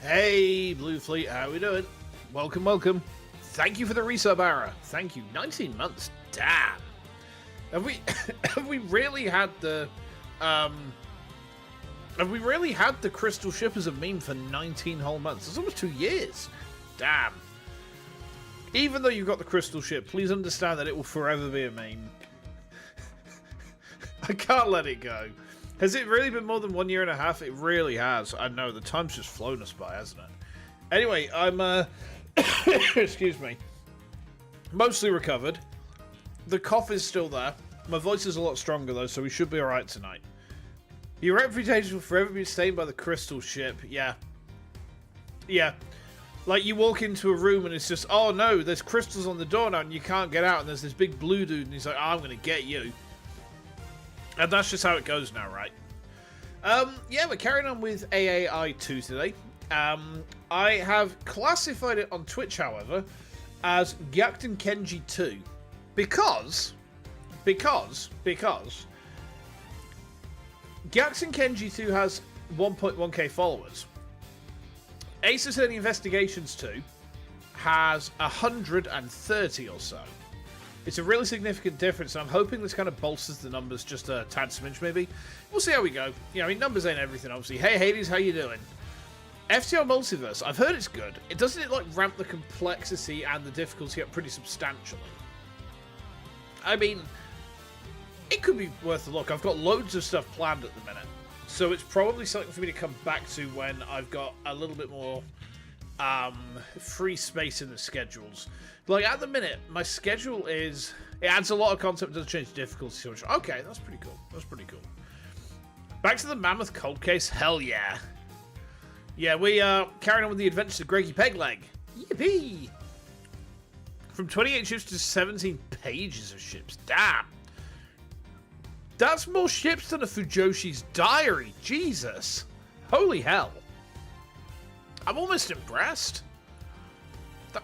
Hey, Blue Fleet, how we doing? Welcome, welcome. Thank you for the resub, Ara. Thank you. 19 months. Damn. Have we have we really had the crystal ship as a meme for 19 whole months? It's almost 2 years. Damn. Even though you've got the crystal ship, please understand that it will forever be a meme. I can't let it go. Has it really been more than 1 year and a half? It really has. I know, the time's just flown us by, hasn't it? Anyway, I'm, excuse me. Mostly recovered. The cough is still there. My voice is a lot stronger, though, so we should be alright tonight. Your reputation will forever be stained by the crystal ship. Yeah. Yeah. Like, you walk into a room and it's just, oh no, there's crystals on the door now and you can't get out, and there's this big blue dude and he's like, oh, I'm gonna get you. And that's just how it goes now, right? Yeah, we're carrying on with AAI2 today. I have classified it on Twitch, however, as Gyakuten Kenji 2. Because Gyakuten Kenji 2 has 1.1k followers. Ace Attorney Investigations 2 has 130 or so. It's a really significant difference, and I'm hoping this kind of bolsters the numbers just a tad smidge, maybe. We'll see how we go. You know, I mean, numbers ain't everything, obviously. Hey, Hades, how you doing? FTL Multiverse, I've heard it's good. Doesn't it, like, ramp the complexity and the difficulty up pretty substantially? I mean, it could be worth a look. I've got loads of stuff planned at the minute, so it's probably something for me to come back to when I've got a little bit more free space in the schedules. Like, at the minute, my schedule is... It adds a lot of content, doesn't change difficulty so much. Okay, that's pretty cool. That's pretty cool. Back to the Mammoth Cold Case. Hell yeah. Yeah, we are carrying on with the adventures of Greggy Pegleg. Yippee! From 28 ships to 17 pages of ships. Damn. That's more ships than a Fujoshi's diary. Jesus. Holy hell. I'm almost impressed.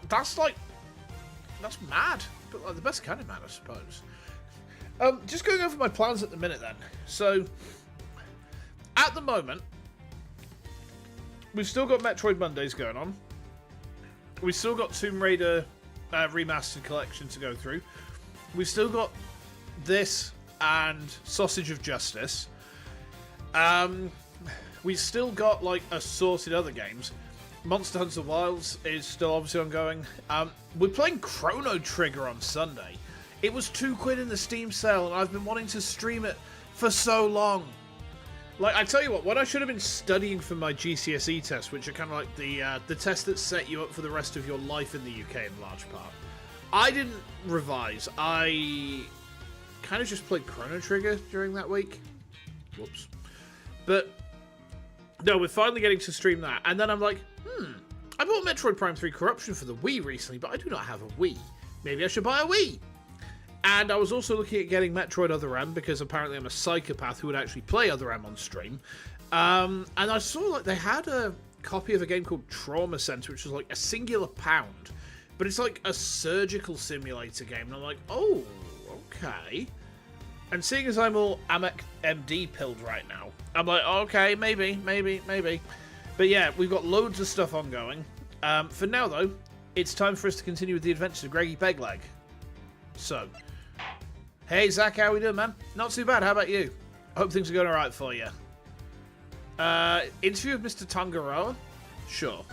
That's like... That's mad. But like the best kind of mad, I suppose. Just going over my plans at the minute then. So, at the moment, we've still got Metroid Mondays going on. We've still got Tomb Raider Remastered Collection to go through. We've still got this and Sausage of Justice. We've still got like assorted other games. Monster Hunter Wilds is still obviously ongoing. We're playing Chrono Trigger on Sunday. It was £2 in the Steam sale, and I've been wanting to stream it for so long. Like, I tell you what, when I should have been studying for my GCSE test, which are kind of like the test that set you up for the rest of your life in the UK in large part, I didn't revise. I kind of just played Chrono Trigger during that week. Whoops. But, no, we're finally getting to stream that. And then I'm like, I bought Metroid Prime 3 Corruption for the Wii recently, but I do not have a Wii. Maybe I should buy a Wii. And I was also looking at getting Metroid Other M, because apparently I'm a psychopath who would actually play Other M on stream. And I saw like they had a copy of a game called Trauma Center, which was like a singular pound. But it's like a surgical simulator game. And I'm like, oh, okay. And seeing as I'm all Amek MD pilled right now, I'm like, okay, maybe. But yeah, we've got loads of stuff ongoing. For now, though, it's time for us to continue with the adventures of Greggy Pegleg. So, hey, Zach, how we doing, man? Not too bad, how about you? I hope things are going alright for you. Interview with Mr. Tangaroa? Sure.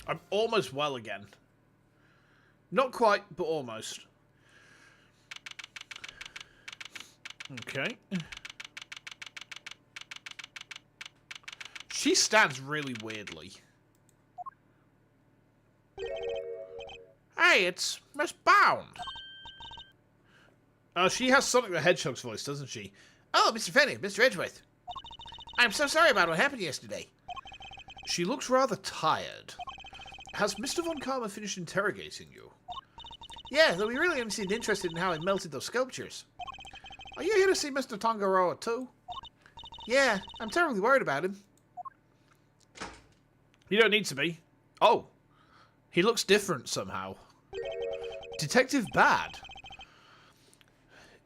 I'm almost well again. Not quite, but almost. Okay. She stands really weirdly. Hey, it's Miss Bound. Oh, she has Sonic the Hedgehog's voice, doesn't she? Oh, Mr. Fenny, Mr. Edgeworth. I'm so sorry about what happened yesterday. She looks rather tired. Has Mr. Von Karma finished interrogating you? Yeah, though we really haven't seemed interested in how he melted those sculptures. Are you here to see Mr. Tangaroa too? Yeah, I'm terribly worried about him. You don't need to be. Oh, he looks different somehow. Detective Bad.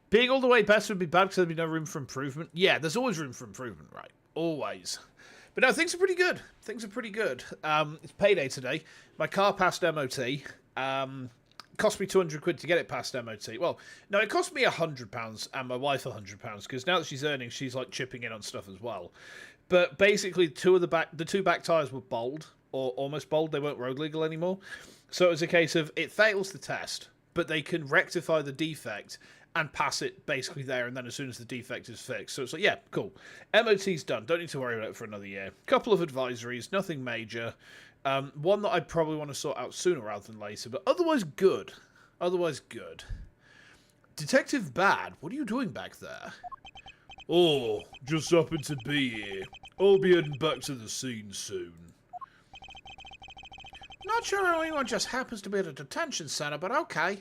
Being all the way best would be bad because there'd be no room for improvement. Yeah, there's always room for improvement, right? Always. But no, things are pretty good. Things are pretty good. It's payday today. My car passed MOT. Cost me 200 quid to get it past MOT. Well, no, it cost me £100 and my wife £100 because now that she's earning, she's like chipping in on stuff as well. But basically, the two back tyres were bowled or almost bowled. They weren't road legal anymore. So it was a case of it fails the test, but they can rectify the defect and pass it basically there and then as soon as the defect is fixed. So it's like, yeah, cool. MOT's done. Don't need to worry about it for another year. Couple of advisories, nothing major. One that I probably want to sort out sooner rather than later, but otherwise good. Otherwise good. Detective Bad, what are you doing back there? Oh, just happened to be here. I'll be heading back to the scene soon. Not sure how anyone just happens to be at a detention center, but okay.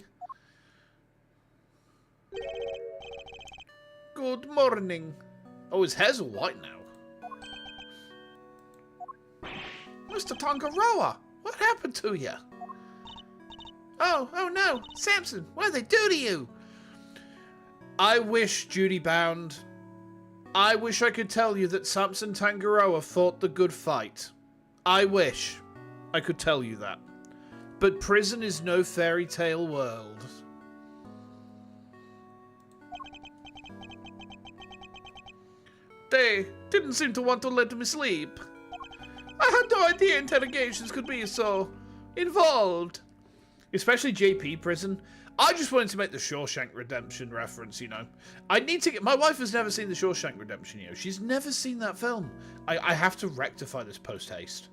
Good morning. Oh, his hair's all white now. Mr. Tangaroa, what happened to you? Oh no, Samson, what did they do to you? I wish, duty bound, I wish I could tell you that Samson Tangaroa fought the good fight. I wish I could tell you that. But prison is no fairy tale world. They didn't seem to want to let me sleep. I had no idea interrogations could be so involved. Especially JP prison. I just wanted to make the Shawshank Redemption reference, you know. I need to get... My wife has never seen the Shawshank Redemption, you know. She's never seen that film. I have to rectify this post-haste.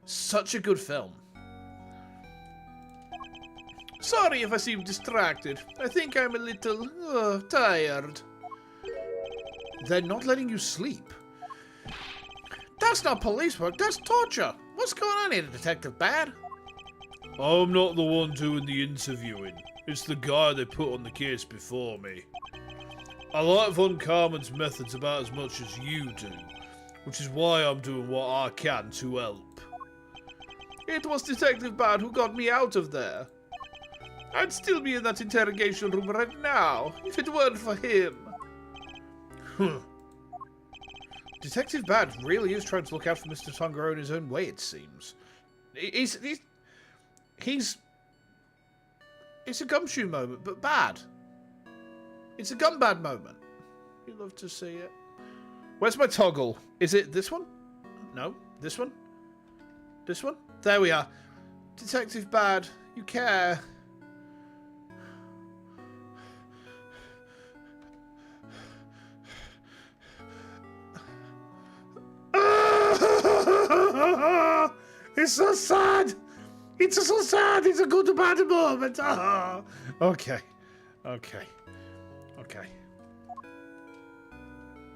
Such a good film. Sorry if I seem distracted. I think I'm a little tired. They're not letting you sleep. That's not police work, that's torture. What's going on here, Detective Bad? I'm not the one doing the interviewing. It's the guy they put on the case before me. I like Von Carmen's methods about as much as you do, which is why I'm doing what I can to help. It was Detective Bad who got me out of there. I'd still be in that interrogation room right now, if it weren't for him. Detective Bad really is trying to look out for Mr. Tongaro in his own way, it seems. It's a gumshoe moment, but bad. It's a gumbad moment. You'd love to see it. Where's my toggle? Is it this one? No. This one? This one? There we are. Detective Bad, you care. It's so sad. It's so sad. It's a good bad moment. Oh. Okay. Okay. Okay.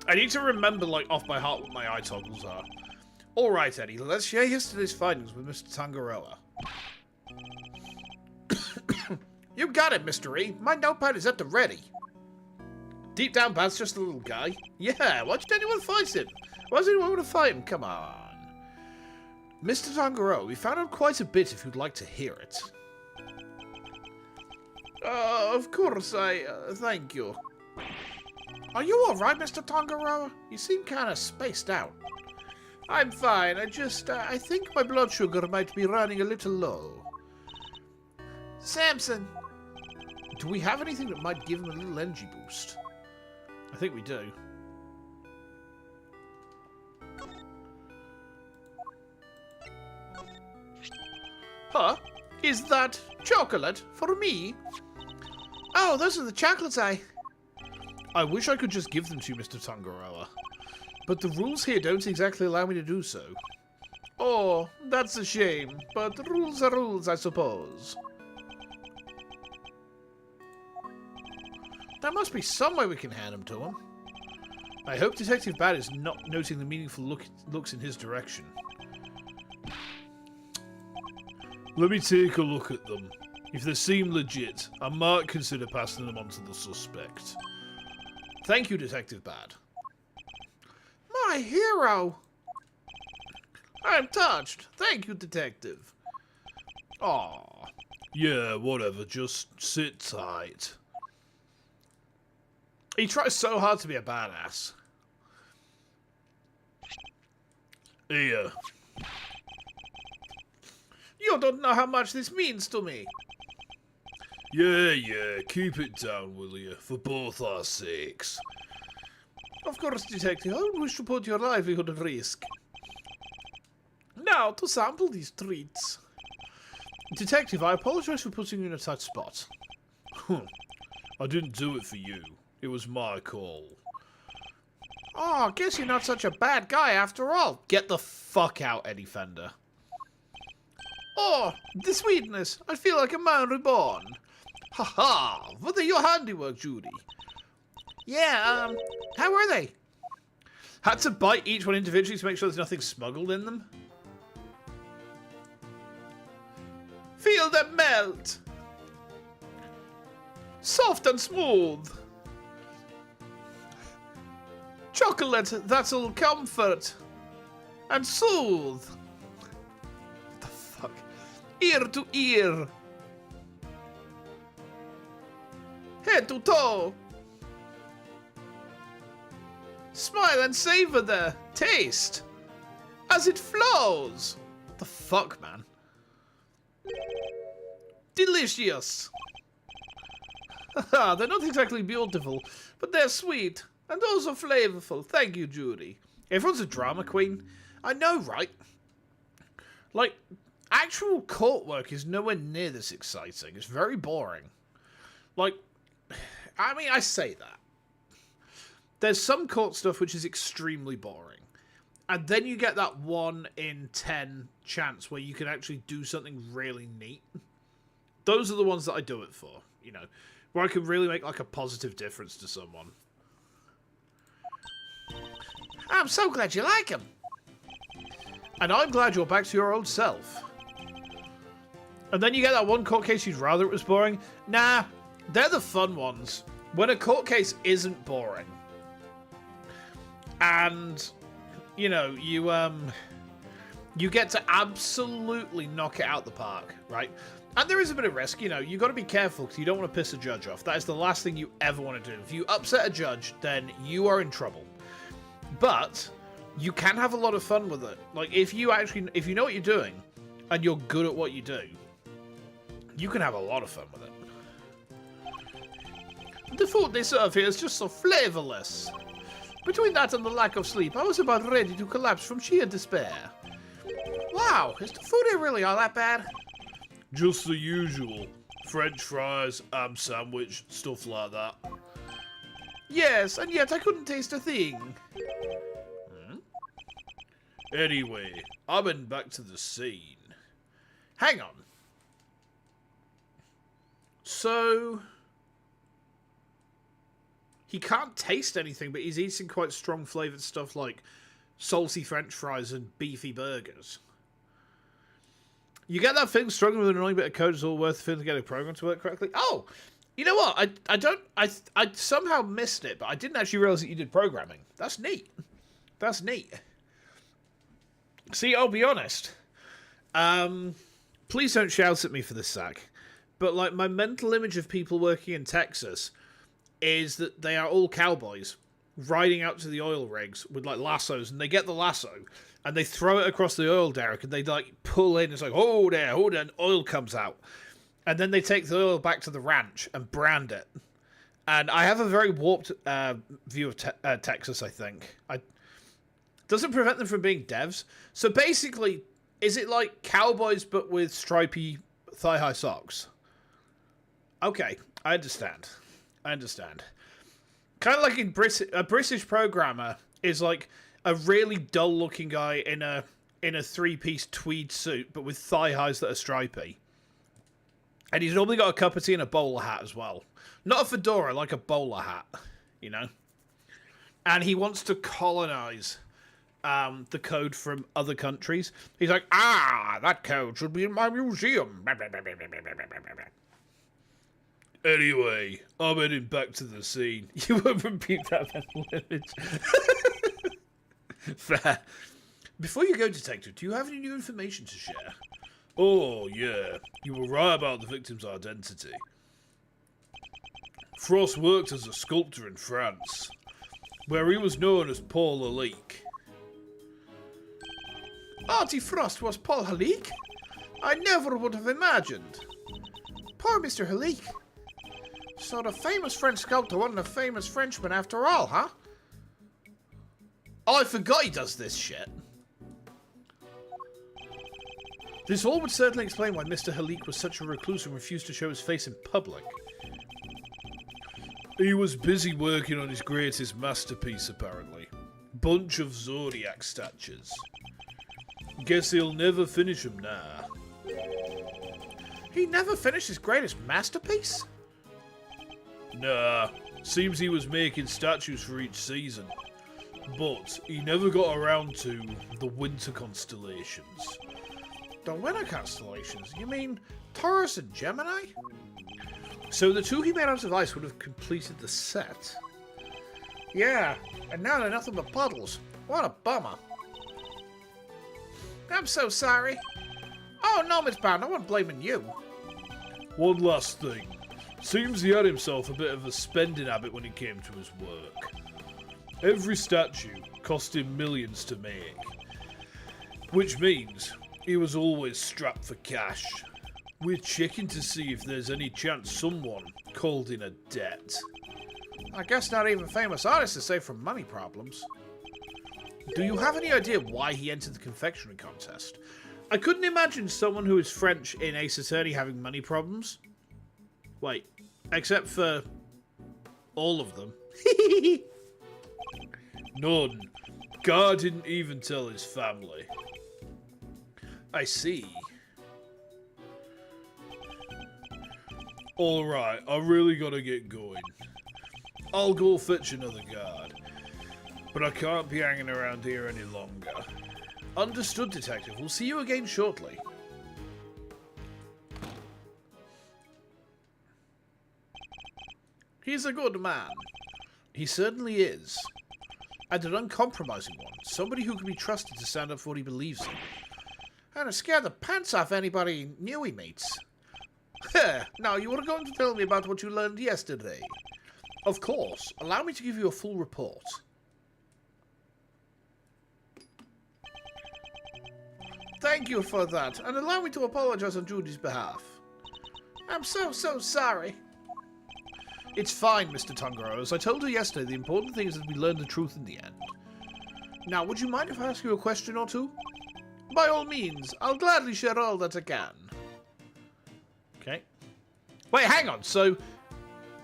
I need to remember, like, off by heart what my eye toggles are. Alright, Eddie, let's share yesterday's findings with Mr. Tangaroa. You got it, Mr. E. My notepad is at the ready. Deep down, Bad's just a little guy. Yeah, why did anyone fight him? Why does anyone want to fight him? Come on. Mr. Tangaroa, we found out quite a bit if you'd like to hear it. Of course, thank you. Are you alright, Mr. Tangaroa? You seem kind of spaced out. I'm fine, I think my blood sugar might be running a little low. Samson! Do we have anything that might give him a little energy boost? I think we do. Huh? Is that chocolate for me? Oh, those are the chocolates I wish I could just give them to you, Mr. Tangaroa. But the rules here don't exactly allow me to do so. Oh, that's a shame. But rules are rules, I suppose. There must be some way we can hand them to him. I hope Detective Bad is not noting the meaningful looks in his direction. Let me take a look at them. If they seem legit, I might consider passing them on to the suspect. Thank you, Detective Bad. My hero! I'm touched. Thank you, Detective. Aw. Yeah, whatever. Just sit tight. He tries so hard to be a badass. Here. You don't know how much this means to me. Yeah, keep it down, will you? For both our sakes. Of course, Detective, I don't wish to put your livelihood at risk. Now, to sample these treats. Detective, I apologize for putting you in a tight spot. I didn't do it for you. It was my call. Oh, I guess you're not such a bad guy after all. Get the fuck out, Eddie Fender. Oh, the sweetness. I feel like a man reborn. Ha-ha! What are your handiwork, Judy? Yeah, how were they? Had to bite each one individually to make sure there's nothing smuggled in them. Feel them melt! Soft and smooth. Chocolate that'll comfort and soothe. What the fuck? Ear to ear. Head to toe. Smile and savor the taste as it flows. What the fuck, man? Delicious. They're not exactly beautiful, but they're sweet and also flavorful. Thank you, Judy. Everyone's a drama queen. I know, right? Like, actual court work is nowhere near this exciting. It's very boring. Like, I mean, I say that. There's some court stuff which is extremely boring. And then you get that 1 in 10 chance where you can actually do something really neat. Those are the ones that I do it for, you know, where I can really make like a positive difference to someone. I'm so glad you like them. And I'm glad you're back to your old self. And then you get that one court case you'd rather it was boring. Nah, they're the fun ones. When a court case isn't boring. And, you know, you get to absolutely knock it out the park, right? And there is a bit of risk, you know, you got to be careful because you don't want to piss a judge off. That is the last thing you ever want to do. If you upset a judge, then you are in trouble. But you can have a lot of fun with it. Like, if you know what you're doing and you're good at what you do, you can have a lot of fun with it. The food they serve here is just so flavorless. Between that and the lack of sleep, I was about ready to collapse from sheer despair. Wow, is the food here really all that bad? Just the usual. French fries, ham sandwich, stuff like that. Yes, and yet I couldn't taste a thing. Anyway, I'm heading back to the scene. Hang on. So... he can't taste anything, but he's eating quite strong flavoured stuff like salty French fries and beefy burgers. You get that thing struggling with an annoying bit of code is all worth the thing to get a program to work correctly? Oh! You know what? I somehow missed it, but I didn't actually realise that you did programming. That's neat. That's neat. See, I'll be honest. Please don't shout at me for this, Zach. But, like, my mental image of people working in Texas is that they are all cowboys riding out to the oil rigs with, like, lassos, and they get the lasso, and they throw it across the oil derrick, and they, like, pull in. It's like, oh, there, and oil comes out. And then they take the oil back to the ranch and brand it. And I have a very warped view of Texas, I think. Doesn't prevent them from being devs. So basically, is it like cowboys but with stripy thigh-high socks? Okay, I understand. Kind of like in a British programmer is like a really dull-looking guy in a three-piece tweed suit, but with thigh-highs that are stripy. And he's normally got a cup of tea and a bowler hat as well. Not a fedora, like a bowler hat, you know? And he wants to colonize the code from other countries. He's like, that code should be in my museum. Anyway, I'm heading back to the scene. You won't repeat that mental image. Fair. Before you go, Detective, do you have any new information to share? Oh, yeah. You were right about the victim's identity. Frost worked as a sculptor in France, where he was known as Paul Lalique. Artie Frost was Paul Halik? I never would have imagined. Poor Mr. Halik. So the famous French sculptor wasn't a famous Frenchman after all, huh? Oh, I forgot he does this shit. This all would certainly explain why Mr. Halik was such a recluse and refused to show his face in public. He was busy working on his greatest masterpiece, apparently. Bunch of Zodiac statues. Guess he'll never finish them now. He never finished his greatest masterpiece? Nah, seems he was making statues for each season. But he never got around to the winter constellations. The winter constellations? You mean Taurus and Gemini? So the two he made out of ice would have completed the set. Yeah, and now they're nothing but puddles. What a bummer. I'm so sorry. Oh no, Miss Brown, no one blaming you. One last thing. Seems he had himself a bit of a spending habit when it came to his work. Every statue cost him millions to make. Which means he was always strapped for cash. We're checking to see if there's any chance someone called in a debt. I guess not even famous artists are safe from money problems. Do you have any idea why he entered the confectionery contest? I couldn't imagine someone who is French in Ace Attorney having money problems. Wait, except for all of them. None. God didn't even tell his family. I see. Alright, I really gotta get going. I'll go fetch another guard. But I can't be hanging around here any longer. Understood, Detective. We'll see you again shortly. He's a good man. He certainly is. And an uncompromising one. Somebody who can be trusted to stand up for what he believes in. And to scare the pants off anybody new he meets. Now, you were going to tell me about what you learned yesterday. Of course. Allow me to give you a full report. Thank you for that, and allow me to apologize on Judy's behalf. I'm so sorry. It's fine, Mr. Tungaro. As I told her yesterday, the important thing is that we learn the truth in the end. Now, would you mind if I ask you a question or two? By all means, I'll gladly share all that I can. Okay. Wait, hang on. So,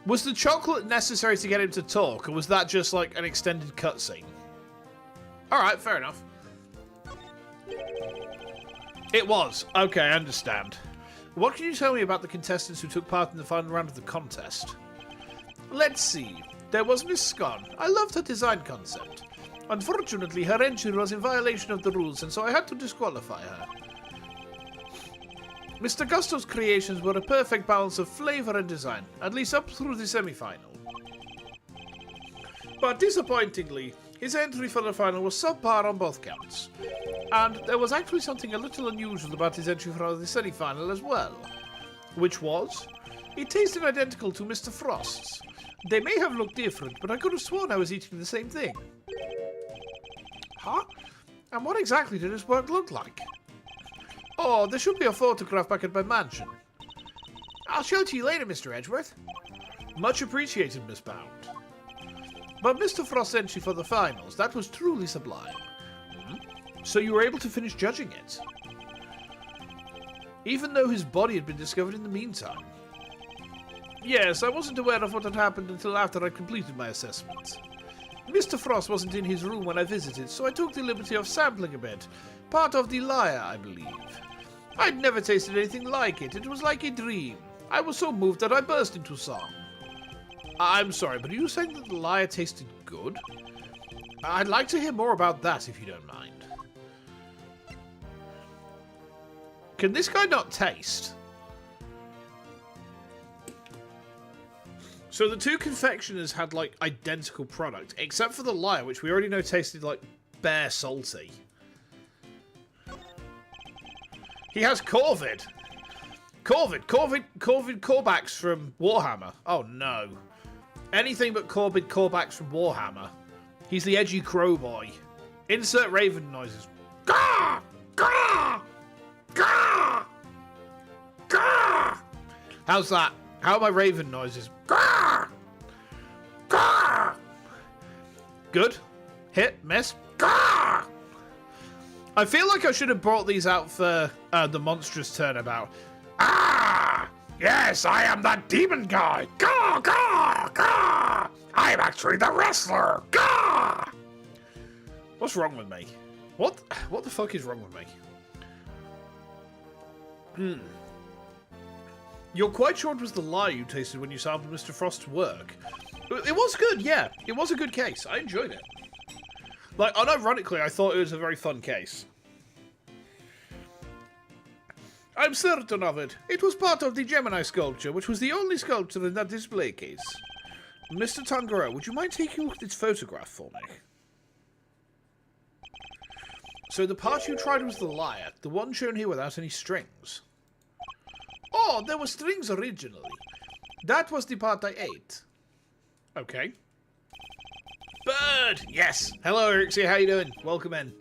was the chocolate necessary to get him to talk, or was that just like an extended cutscene? Alright, fair enough. It was. Okay, I understand. What can you tell me about the contestants who took part in the final round of the contest? Let's see. There was Miss Scone. I loved her design concept. Unfortunately, her entry was in violation of the rules, and so I had to disqualify her. Mr. Gusto's creations were a perfect balance of flavor and design, at least up through the semi-final. But disappointingly, his entry for the final was subpar on both counts. And there was actually something a little unusual about his entry for the semi-final as well. Which was, it tasted identical to Mr. Frost's. They may have looked different, but I could have sworn I was eating the same thing. Huh? And what exactly did his work look like? Oh, there should be a photograph back at my mansion. I'll show it to you later, Mr. Edgeworth. Much appreciated, Miss Bound. But Mr. Frost's entry for the finals, that was truly sublime. So you were able to finish judging it? Even though his body had been discovered in the meantime? Yes, I wasn't aware of what had happened until after I completed my assessment. Mr. Frost wasn't in his room when I visited, so I took the liberty of sampling a bit. Part of the lyre, I believe. I'd never tasted anything like it. It was like a dream. I was so moved that I burst into song. I'm sorry, but are you saying that the lyre tasted good? I'd like to hear more about that, if you don't mind. Can this guy not taste? So the two confectioners had, like, identical product, except for the lyre, which we already know tasted like bare salty. He has Corvid. Corvid callbacks from Warhammer. Oh no. Anything but Corvid callbacks from Warhammer. He's the edgy crow boy. Insert raven noises. Gah! Gah! How's that? How are my raven noises? Grrr! Grrr! Good. Hit. Miss. Grrr! I feel like I should have brought these out for the monstrous turnabout. Ah! Yes, I am that demon guy. Gah! Gah! Gah! I'm actually the wrestler. Gah! What's wrong with me? What the fuck is wrong with me? You're quite sure it was the lie you tasted when you sampled Mr. Frost's work. It was good, yeah. It was a good case. I enjoyed it. Like, unironically, I thought it was a very fun case. I'm certain of it. It was part of the Gemini sculpture, which was the only sculpture in that display case. Mr. Tangaroa, would you mind taking a look at its photograph for me? So the part you tried was the lyre, the one shown here without any strings. Oh, there were strings originally. That was the part I ate. Okay. Bird! Yes! Hello, Erixie, how you doing? Welcome in.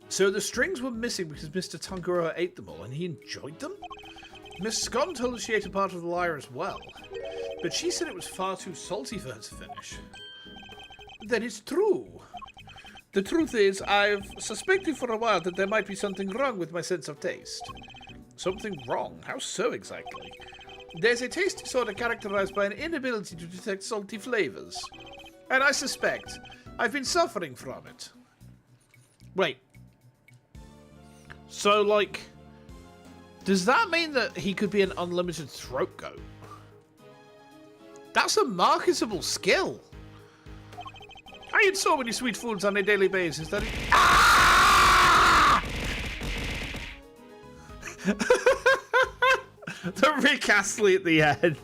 So the strings were missing because Mr. Tangaroa ate them all, and he enjoyed them? Miss Scott told us she ate a part of the lyre as well, but she said it was far too salty for her to finish. That is true. The truth is, I've suspected for a while that there might be something wrong with my sense of taste. Something wrong? How so exactly? There's a taste disorder characterized by an inability to detect salty flavors. And I suspect I've been suffering from it. Wait. So, like, does that mean that he could be an unlimited throat goat? That's a marketable skill. I eat so many sweet foods on a daily basis that it... Ah! The Rick Astley at the end.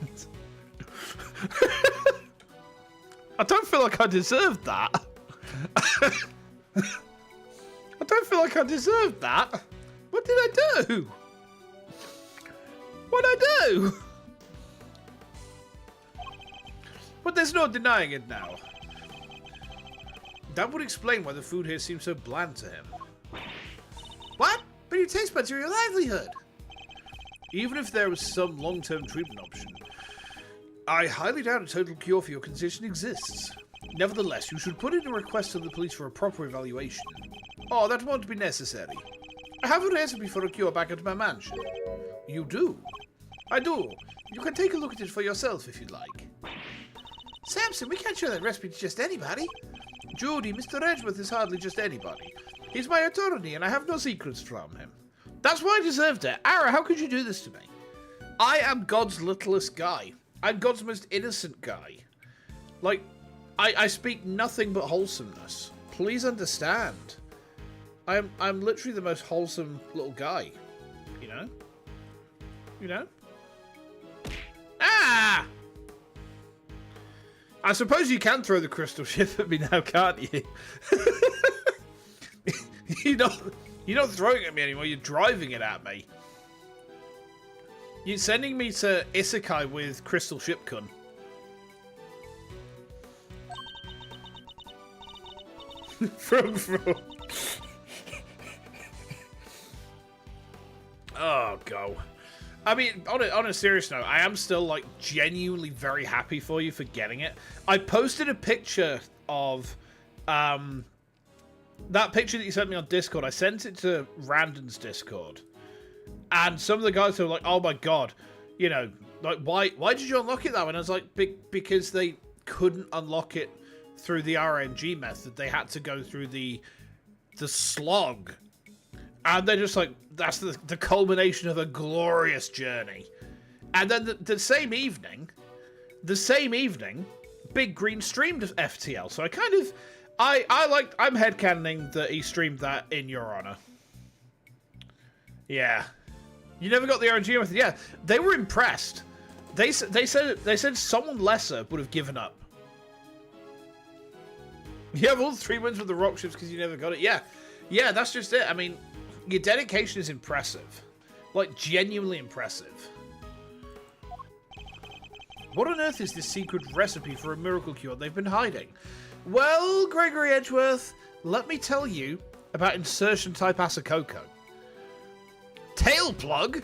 I don't feel like I deserved that. I don't feel like I deserved that. What did I do? What'd I do? But there's no denying it now. That would explain why the food here seems so bland to him. What? But your taste buds are your livelihood. Even if there was some long-term treatment option, I highly doubt a total cure for your condition exists. Nevertheless, you should put in a request to the police for a proper evaluation. Oh, that won't be necessary. I have a recipe for a cure back at my mansion. You do? I do. You can take a look at it for yourself if you'd like. Samson, we can't show that recipe to just anybody. Judy, Mr. Edgeworth is hardly just anybody. He's my attorney, and I have no secrets from him. That's why I deserved it. Ara, how could you do this to me? I am God's littlest guy. I'm God's most innocent guy. Like, I speak nothing but wholesomeness. Please understand. I'm literally the most wholesome little guy. You know? You know? Ah! I suppose you can throw the crystal ship at me now, can't you? You're not throwing it at me anymore, you're driving it at me. You're sending me to Isekai with Crystal Shipkun. From. Oh, go. I mean, on a serious note, I am still, like, genuinely very happy for you for getting it. I posted a picture of, that picture that you sent me on Discord. I sent it to Randon's Discord. And some of the guys were like, oh my god, you know, like, why did you unlock it that way? And I was like, because they couldn't unlock it through the RNG method. They had to go through the slog. And they're just like, that's the culmination of a glorious journey. And then the same evening, Big Green streamed FTL. So I kind of, I'm headcanoning that he streamed that in your honor. Yeah. You never got the RNG method? Yeah. They were impressed. They said someone lesser would have given up. You have all 3 wins with the rock ships because you never got it. Yeah. Yeah, that's just it. I mean, your dedication is impressive. Like, genuinely impressive. What on earth is this secret recipe for a miracle cure they've been hiding? Well, Gregory Edgeworth, let me tell you about insertion type Asakoko. Tail plug?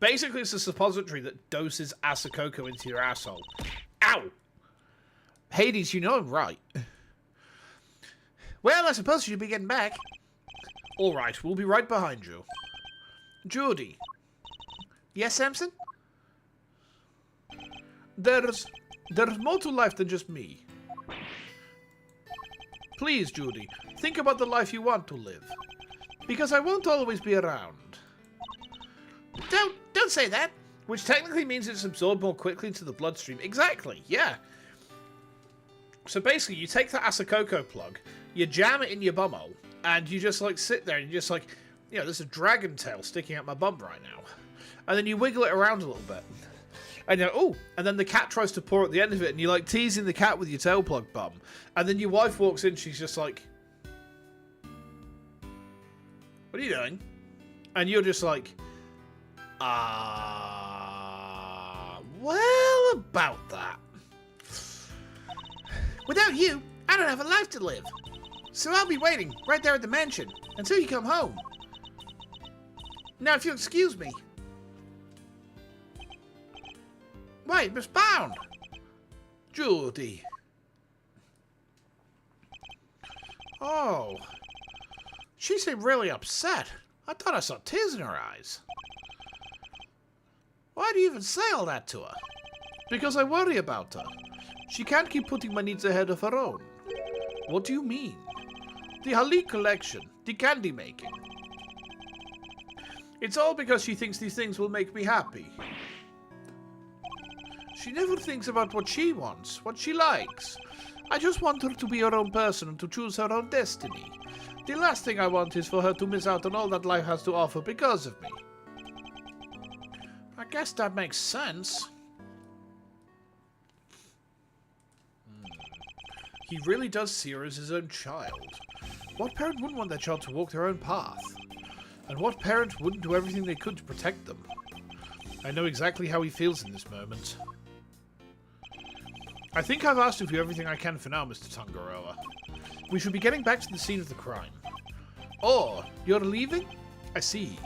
Basically, it's a suppository that doses Asakoko into your asshole. Ow! Hades, you know I'm right. Well, I suppose you should be getting back. All right, we'll be right behind you. Judy. Yes, Samson? There's more to life than just me. Please, Judy, think about the life you want to live. Because I won't always be around. Don't say that. Which technically means it's absorbed more quickly into the bloodstream. Exactly, yeah. So basically, you take the Asakoko plug, you jam it in your bumhole, and you just like sit there and you're just like, you know, there's a dragon tail sticking out my bum right now. And then you wiggle it around a little bit. And you're like, oh, and then the cat tries to pour at the end of it, and you're like teasing the cat with your tail plug bum. And then your wife walks in, she's just like, what are you doing? And you're just like, well, about that. Without you, I don't have a life to live. So I'll be waiting right there at the mansion until you come home. Now, if you'll excuse me. Wait, Miss Bound. Judy. Oh. She seemed really upset. I thought I saw tears in her eyes. Why do you even say all that to her? Because I worry about her. She can't keep putting my needs ahead of her own. What do you mean? The Halik collection, the candy making. It's all because she thinks these things will make me happy. She never thinks about what she wants, what she likes. I just want her to be her own person and to choose her own destiny. The last thing I want is for her to miss out on all that life has to offer because of me. I guess that makes sense. He really does see her as his own child. What parent wouldn't want their child to walk their own path? And what parent wouldn't do everything they could to protect them? I know exactly how he feels in this moment. I think I've asked of you everything I can for now, Mr. Tangaroa. We should be getting back to the scene of the crime. Oh, you're leaving? I see.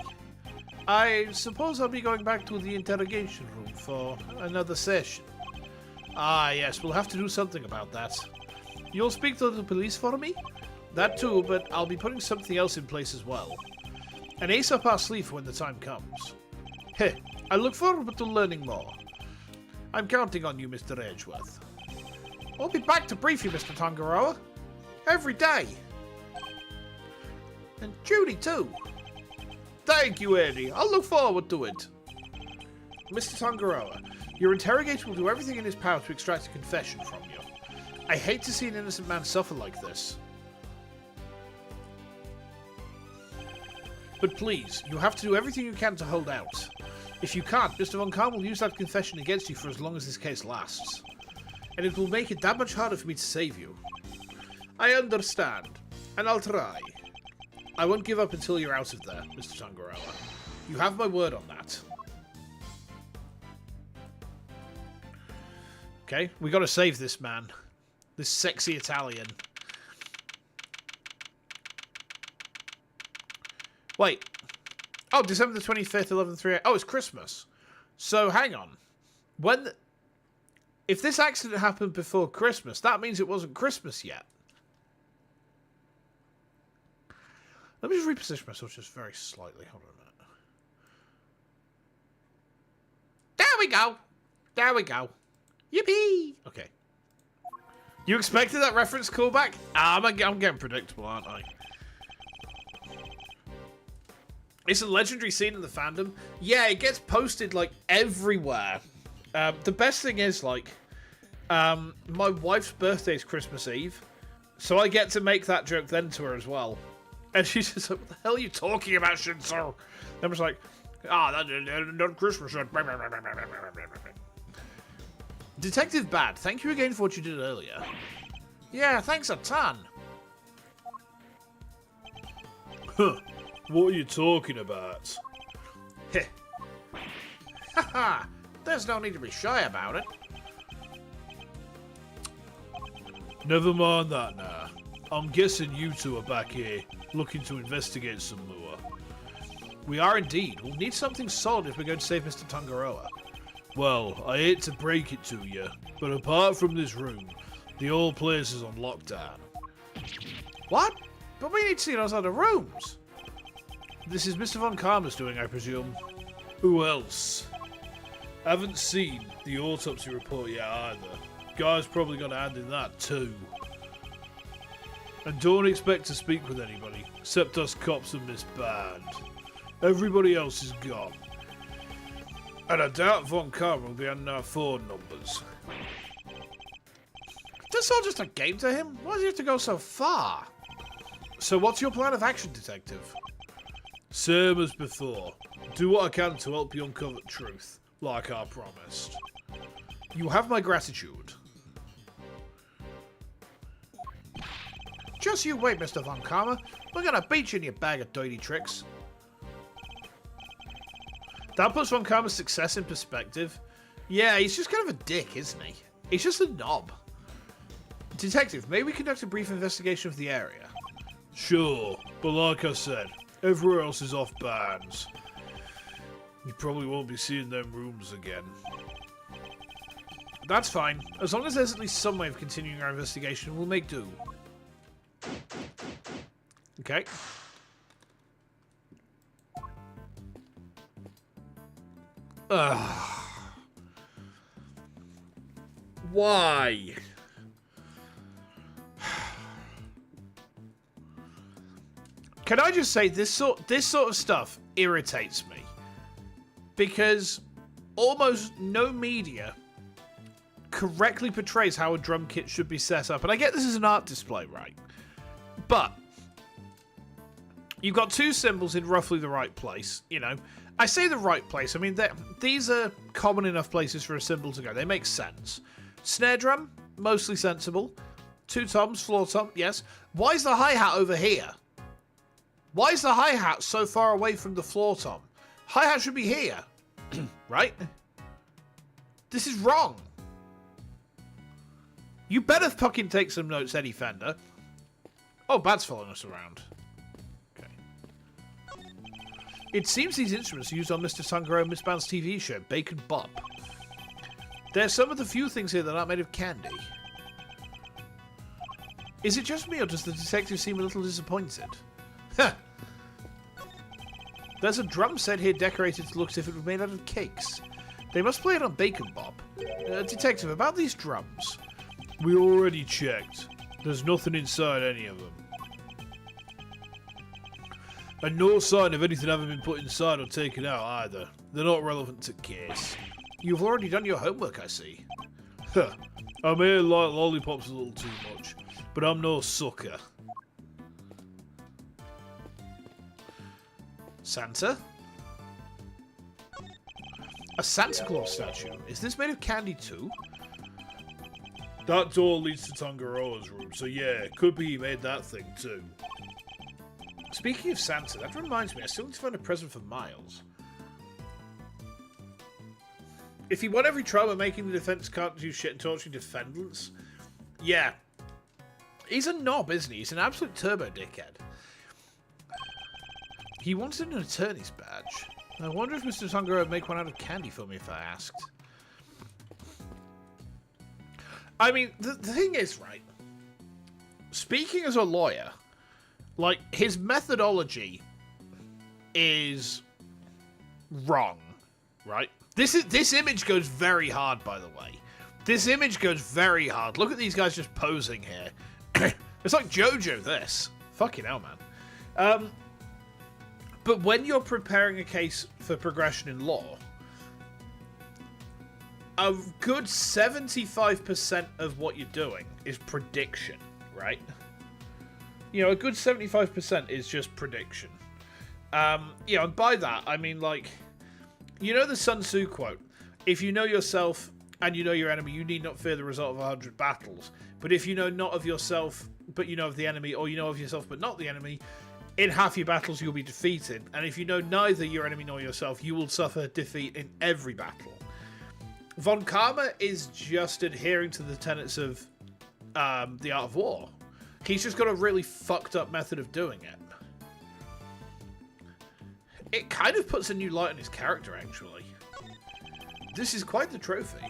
I suppose I'll be going back to the interrogation room for another session. Ah, yes, we'll have to do something about that. You'll speak to the police for me? That too, but I'll be putting something else in place as well. An ace up our sleeve when the time comes. Heh, I look forward to learning more. I'm counting on you, Mr. Edgeworth. I'll be back to brief you, Mr. Tangaroa. Every day. And Judy, too. Thank you, Eddie. I'll look forward to it. Mr. Tangaroa, your interrogator will do everything in his power to extract a confession from you. I hate to see an innocent man suffer like this. But please, you have to do everything you can to hold out. If you can't, Mr. Von Kahn will use that confession against you for as long as this case lasts. And it will make it that much harder for me to save you. I understand, and I'll try. I won't give up until you're out of there, Mr. Tangaroa. You have my word on that. Okay, we gotta save this man. This sexy Italian. Wait. Oh, December the 25th, 11:03. Oh, it's Christmas. So, hang on. If this accident happened before Christmas, that means it wasn't Christmas yet. Let me just reposition myself just very slightly. Hold on a minute. There we go. There we go. Yippee! Okay. You expected that reference callback? I'm getting predictable, aren't I? It's a legendary scene in the fandom. Yeah, it gets posted, like, everywhere. The best thing is, like, my wife's birthday is Christmas Eve, so I get to make that joke then to her as well. And she's just like, what the hell are you talking about, Shinso? I'm just like, that's not Christmas. Detective Bad, thank you again for what you did earlier. Yeah, thanks a ton. Huh. What are you talking about? Heh. Haha, there's no need to be shy about it. Never mind that now. I'm guessing you two are back here, looking to investigate some more. We are indeed. We'll need something solid if we're going to save Mr. Tangaroa. Well, I hate to break it to you, but apart from this room, the whole place is on lockdown. What? But we need to see those other rooms. This is Mr. Von Karma's doing, I presume. Who else? Haven't seen the autopsy report yet either. Guy's probably got a hand in that too. And don't expect to speak with anybody, except us cops and Miss Band. Everybody else is gone. And I doubt Von Karma will be on our phone numbers. Is this all just a game to him? Why does he have to go so far? So what's your plan of action, Detective? Same as before. Do what I can to help you uncover truth, like I promised. You have my gratitude. Just you wait, Mr. Von Karma. We're gonna beat you in your bag of dirty tricks. That puts Von Karma's success in perspective. Yeah, he's just kind of a dick, isn't he? He's just a knob. Detective, may we conduct a brief investigation of the area? Sure, but like I said, everywhere else is off bands. You probably won't be seeing them rooms again. That's fine. As long as there's at least some way of continuing our investigation, we'll make do. Okay. Why? Can I just say this sort of stuff irritates me, because almost no media correctly portrays how a drum kit should be set up. And I get this is an art display, right? But you've got two cymbals in roughly the right place, you know. I say the right place. I mean, these are common enough places for a cymbal to go. They make sense. Snare drum, mostly sensible. Two toms, floor tom, yes. Why is the hi-hat over here? Why is the hi-hat so far away from the floor tom? Hi-hat should be here, right? This is wrong. You better fucking take some notes, Eddie Fender. Oh, Bad's following us around. Okay. It seems these instruments are used on Mr. Sangaro and Miss Band's TV show, Bacon Bop. They're some of the few things here that aren't made of candy. Is it just me, or does the detective seem a little disappointed? Huh. There's a drum set here decorated to look as if it was made out of cakes. They must play it on Bacon Bop. Detective, about these drums. We already checked. There's nothing inside any of them. And no sign of anything having been put inside or taken out either. They're not relevant to case. You've already done your homework, I see. Huh. I may like lollipops a little too much, but I'm no sucker. Santa? A Santa Claus statue? Is this made of candy too? That door leads to Tangaroa's room, so yeah, could be he made that thing too. Speaking of Santa, that reminds me, I still need to find a present for Miles. If he won every trial by making the defense can't do shit and torturing defendants, yeah. He's a knob, isn't he? He's an absolute turbo dickhead. He wanted an attorney's badge. I wonder if Mr. Tangaro would make one out of candy for me if I asked. I mean, the thing is, right, speaking as a lawyer, like, his methodology is wrong, right? This image goes very hard, by the way. This image goes very hard. Look at these guys just posing here. It's like JoJo, this. Fucking hell, man. But when you're preparing a case for progression in law, a good 75% of what you're doing is prediction, right? You know, a good 75% is just prediction. You know, and by that, I mean, like, you know the Sun Tzu quote, if you know yourself and you know your enemy, you need not fear the result of 100 battles. But if you know not of yourself, but you know of the enemy, or you know of yourself but not the enemy, in half your battles you'll be defeated. And if you know neither your enemy nor yourself, you will suffer defeat in every battle. Von Karma is just adhering to the tenets of the art of war. He's just got a really fucked up method of doing it. It kind of puts a new light on his character, actually. This is quite the trophy.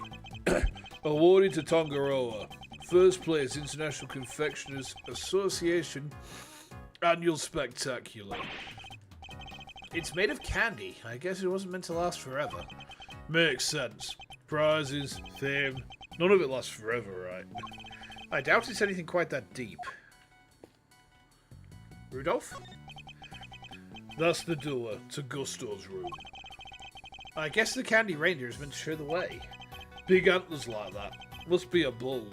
Awarded to Tangaroa. First place, International Confectioners Association Annual Spectacular. It's made of candy. I guess it wasn't meant to last forever. Makes sense. Prizes, fame, none of it lasts forever, right? I doubt it's anything quite that deep. Rudolph? That's the door to Gusto's room. I guess the candy reindeer is meant to show the way. Big antlers like that. Must be a bull.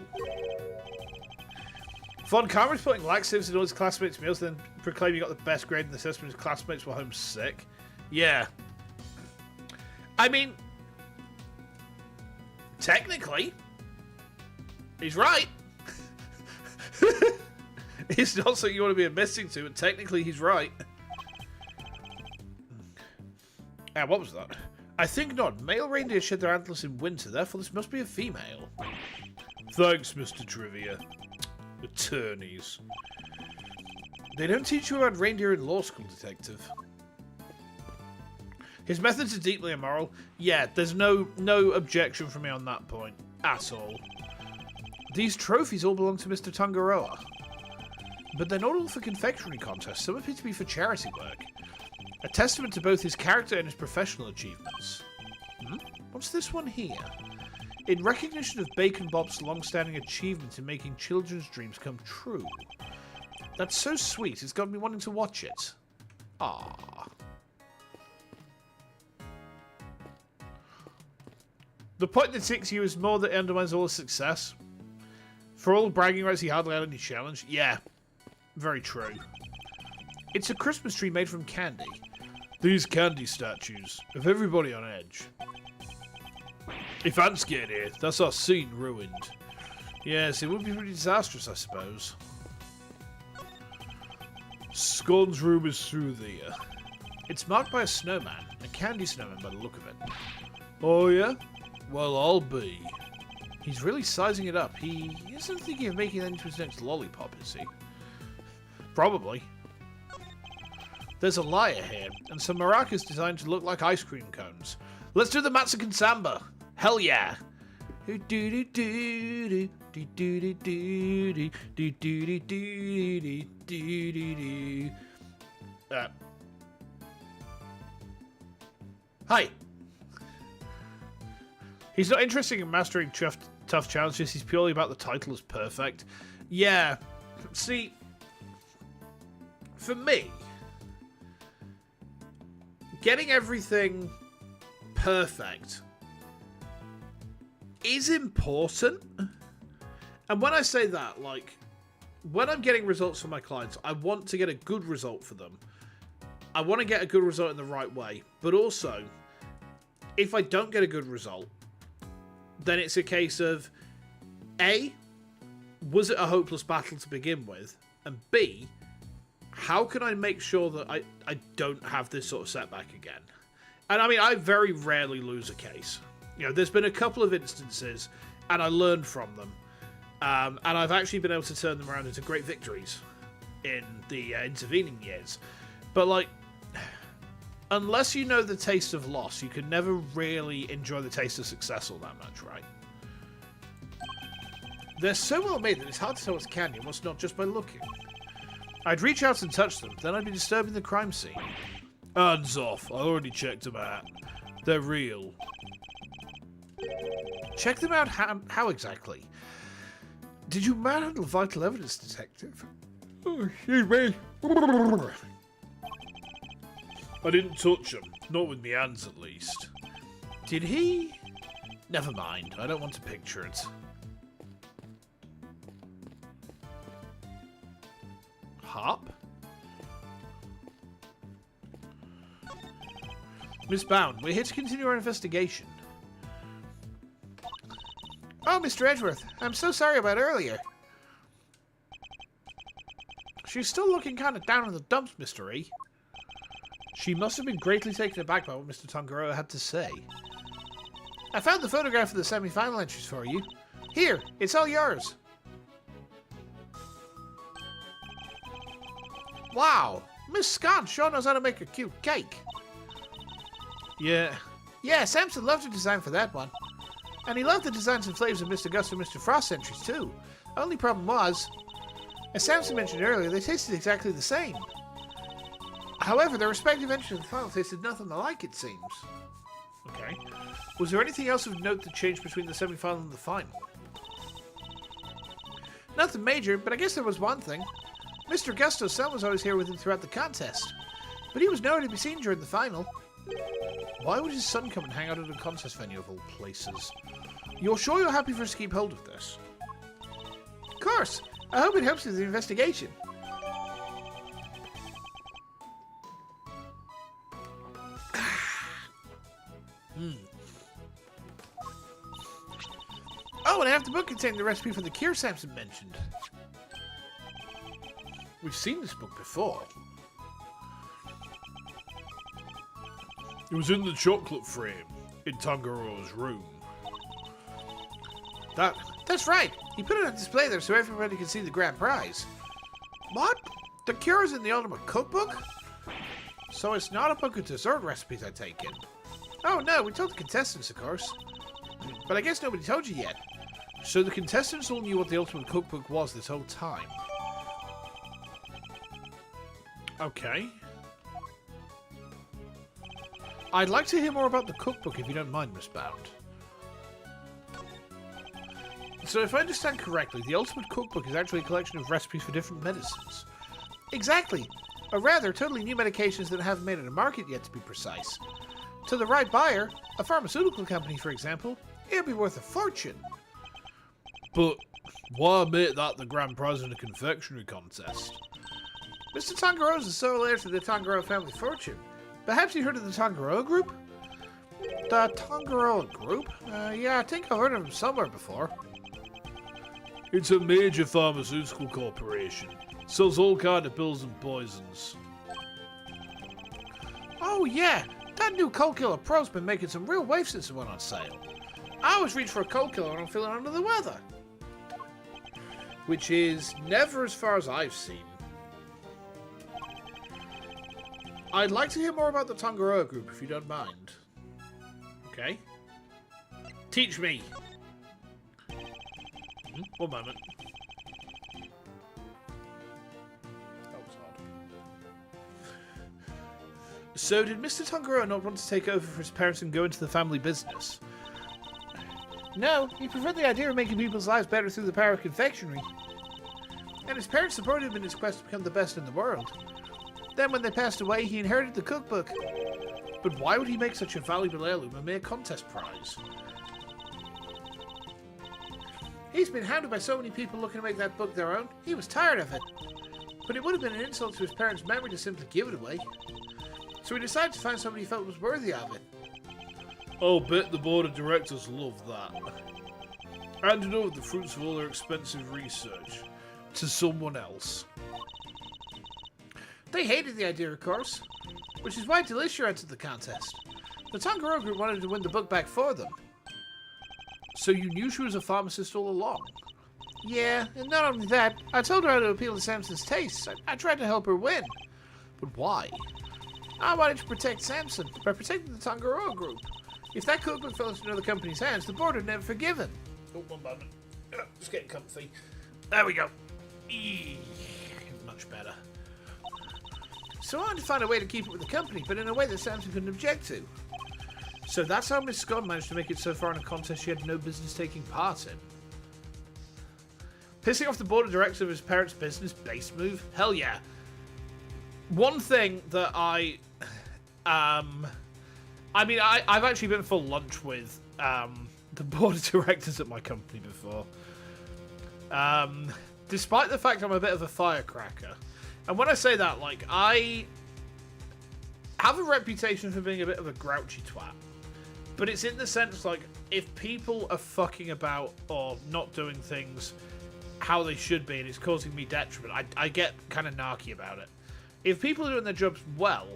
Von Karma's putting laxatives in all his classmates' meals, then proclaiming he got the best grade in the assessment his classmates were home sick. Yeah. I mean, technically, he's right. It's not something you want to be admitting to, but technically he's right. Ah, what was that? I think not. Male reindeer shed their antlers in winter, therefore this must be a female. Thanks, Mr. Trivia. Attorneys. They don't teach you about reindeer in law school, detective. His methods are deeply immoral. Yeah, there's no objection from me on that point. At all. These trophies all belong to Mr. Tangaroa. But they're not all for confectionery contests. Some appear to be for charity work. A testament to both his character and his professional achievements. What's this one here? In recognition of Bacon Bob's long-standing achievement in making children's dreams come true. That's so sweet, it's got me wanting to watch it. Ah. The point that ticks you is more that it undermines all his success. For all the bragging rights he hardly had any challenge. Yeah, very true. It's a Christmas tree made from candy. These candy statues have everybody on edge. If ants get here, that's our scene ruined. Yes, it would be pretty disastrous, I suppose. Scone's room is through there. It's marked by a snowman. A candy snowman by the look of it. Oh yeah? Well, I'll be. He's really sizing it up. He isn't thinking of making that into his next lollipop, is he? Probably. There's a lyre here, and some maracas designed to look like ice cream cones. Let's do the Mexican samba. Hell yeah! Hi. He's not interested in mastering tough challenges. He's purely about the title as perfect. Yeah. See, for me, getting everything perfect is important. And when I say that, like, when I'm getting results for my clients, I want to get a good result for them. I want to get a good result in the right way. But also, if I don't get a good result, then it's a case of, A, was it a hopeless battle to begin with? And B, how can I make sure that I don't have this sort of setback again? And I mean, I very rarely lose a case. You know, there's been a couple of instances, and I learned from them. And I've actually been able to turn them around into great victories in the intervening years. But, like, unless you know the taste of loss, you can never really enjoy the taste of success all that much, right? They're so well made that it's hard to tell what's candy and what's not just by looking. I'd reach out and touch them, then I'd be disturbing the crime scene. Hands off, I already checked them out. They're real. Check them out how exactly? Did you manhandle vital evidence, detective? Oh, excuse me. I didn't touch them. Not with my hands, at least. Did he? Never mind. I don't want to picture it. Harp? Miss Bound, we're here to continue our investigation. Oh, Mr. Edgeworth, I'm so sorry about earlier. She's still looking kind of down in the dumps, Mr. E. She must have been greatly taken aback by what Mr. Tangaroa had to say. I found the photograph of the semi-final entries for you. Here, it's all yours. Wow, Miss Scott sure knows how to make a cute cake. Yeah. Yeah, Samson loved the design for that one. And he loved the designs and flavors of Mr. Gust and Mr. Frost entries, too. Only problem was, as Samson mentioned earlier, they tasted exactly the same. However, their respective entries in the final tasted nothing alike, it seems. Okay. Was there anything else of note that changed between the semi-final and the final? Nothing major, but I guess there was one thing. Mr. Gusto's son was always here with him throughout the contest, but he was nowhere to be seen during the final. Why would his son come and hang out at a contest venue of all places? You're sure you're happy for us to keep hold of this? Of course! I hope it helps with the investigation. Oh, and I have the book containing the recipe for the cure Samson mentioned. We've seen this book before. It was in the chocolate frame in Tangaroa's room. That's right. He put it on display there so everybody could see the grand prize. What? The cure is in the ultimate cookbook? So it's not a book of dessert recipes, I take it. Oh no, we told the contestants, of course. But I guess nobody told you yet. So the contestants all knew what the ultimate cookbook was this whole time. Okay. I'd like to hear more about the cookbook if you don't mind, Miss Bound. So if I understand correctly, the ultimate cookbook is actually a collection of recipes for different medicines. Exactly. Or rather, totally new medications that haven't made it a market yet, to be precise. To the right buyer, a pharmaceutical company for example, it'll be worth a fortune. But why make that the grand prize in a confectionery contest? Mr. Tangaroa is the sole heir to the Tangaroa family fortune. Perhaps you heard of the Tangaroa group? The Tangaroa group? Yeah, I think I've heard of them somewhere before. It's a major pharmaceutical corporation. Sells all kind of pills and poisons. Oh yeah, that new Cold Killer Pro's been making some real waves since it went on sale. I always reach for a cold killer when I'm feeling under the weather. Which is never as far as I've seen. I'd like to hear more about the Tangaroa group, if you don't mind. Okay. Teach me. One moment. That was odd. So, did Mr. Tangaroa not want to take over for his parents and go into the family business? No, he preferred the idea of making people's lives better through the power of confectionery. And his parents supported him in his quest to become the best in the world. Then when they passed away, he inherited the cookbook. But why would he make such a valuable heirloom a mere contest prize? He's been hounded by so many people looking to make that book their own, he was tired of it. But it would have been an insult to his parents' memory to simply give it away. So he decided to find somebody he felt was worthy of it. I'll bet the board of directors love that. Handed over the fruits of all their expensive research to someone else. They hated the idea, of course, which is why Delicia entered the contest. The Tangaroa group wanted to win the book back for them. So you knew she was a pharmacist all along? Yeah, and not only that, I told her how to appeal to Samson's tastes. I tried to help her win. But why? I wanted to protect Samson by protecting the Tangaroa group. If that cookbook fell into another company's hands, the board would never forgive him. Oh, one moment. Just getting comfy. There we go. Much better. So I wanted to find a way to keep it with the company, but in a way that Samson couldn't object to. So that's how Miss Scott managed to make it so far in a contest she had no business taking part in. Pissing off the board of directors of his parents' business, base move? Hell yeah. One thing that I've actually been for lunch with the board of directors at my company before. Despite the fact I'm a bit of a firecracker. And when I say that, like, I have a reputation for being a bit of a grouchy twat. But it's in the sense, like, if people are fucking about or not doing things how they should be and it's causing me detriment, I get kind of narky about it. If people are doing their jobs well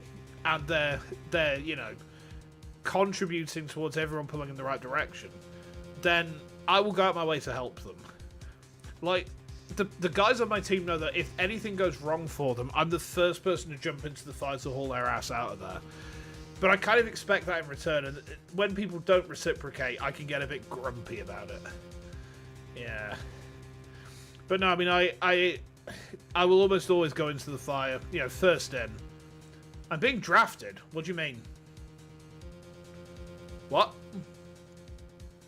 and they're you know, contributing towards everyone pulling in the right direction, then I will go out my way to help them. Like, the guys on my team know that if anything goes wrong for them, I'm the first person to jump into the fire to haul their ass out of there. But I kind of expect that in return, and when people don't reciprocate, I can get a bit grumpy about it. Yeah. But no, I mean, I will almost always go into the fire, you know, first in. I'm being drafted. What do you mean? What?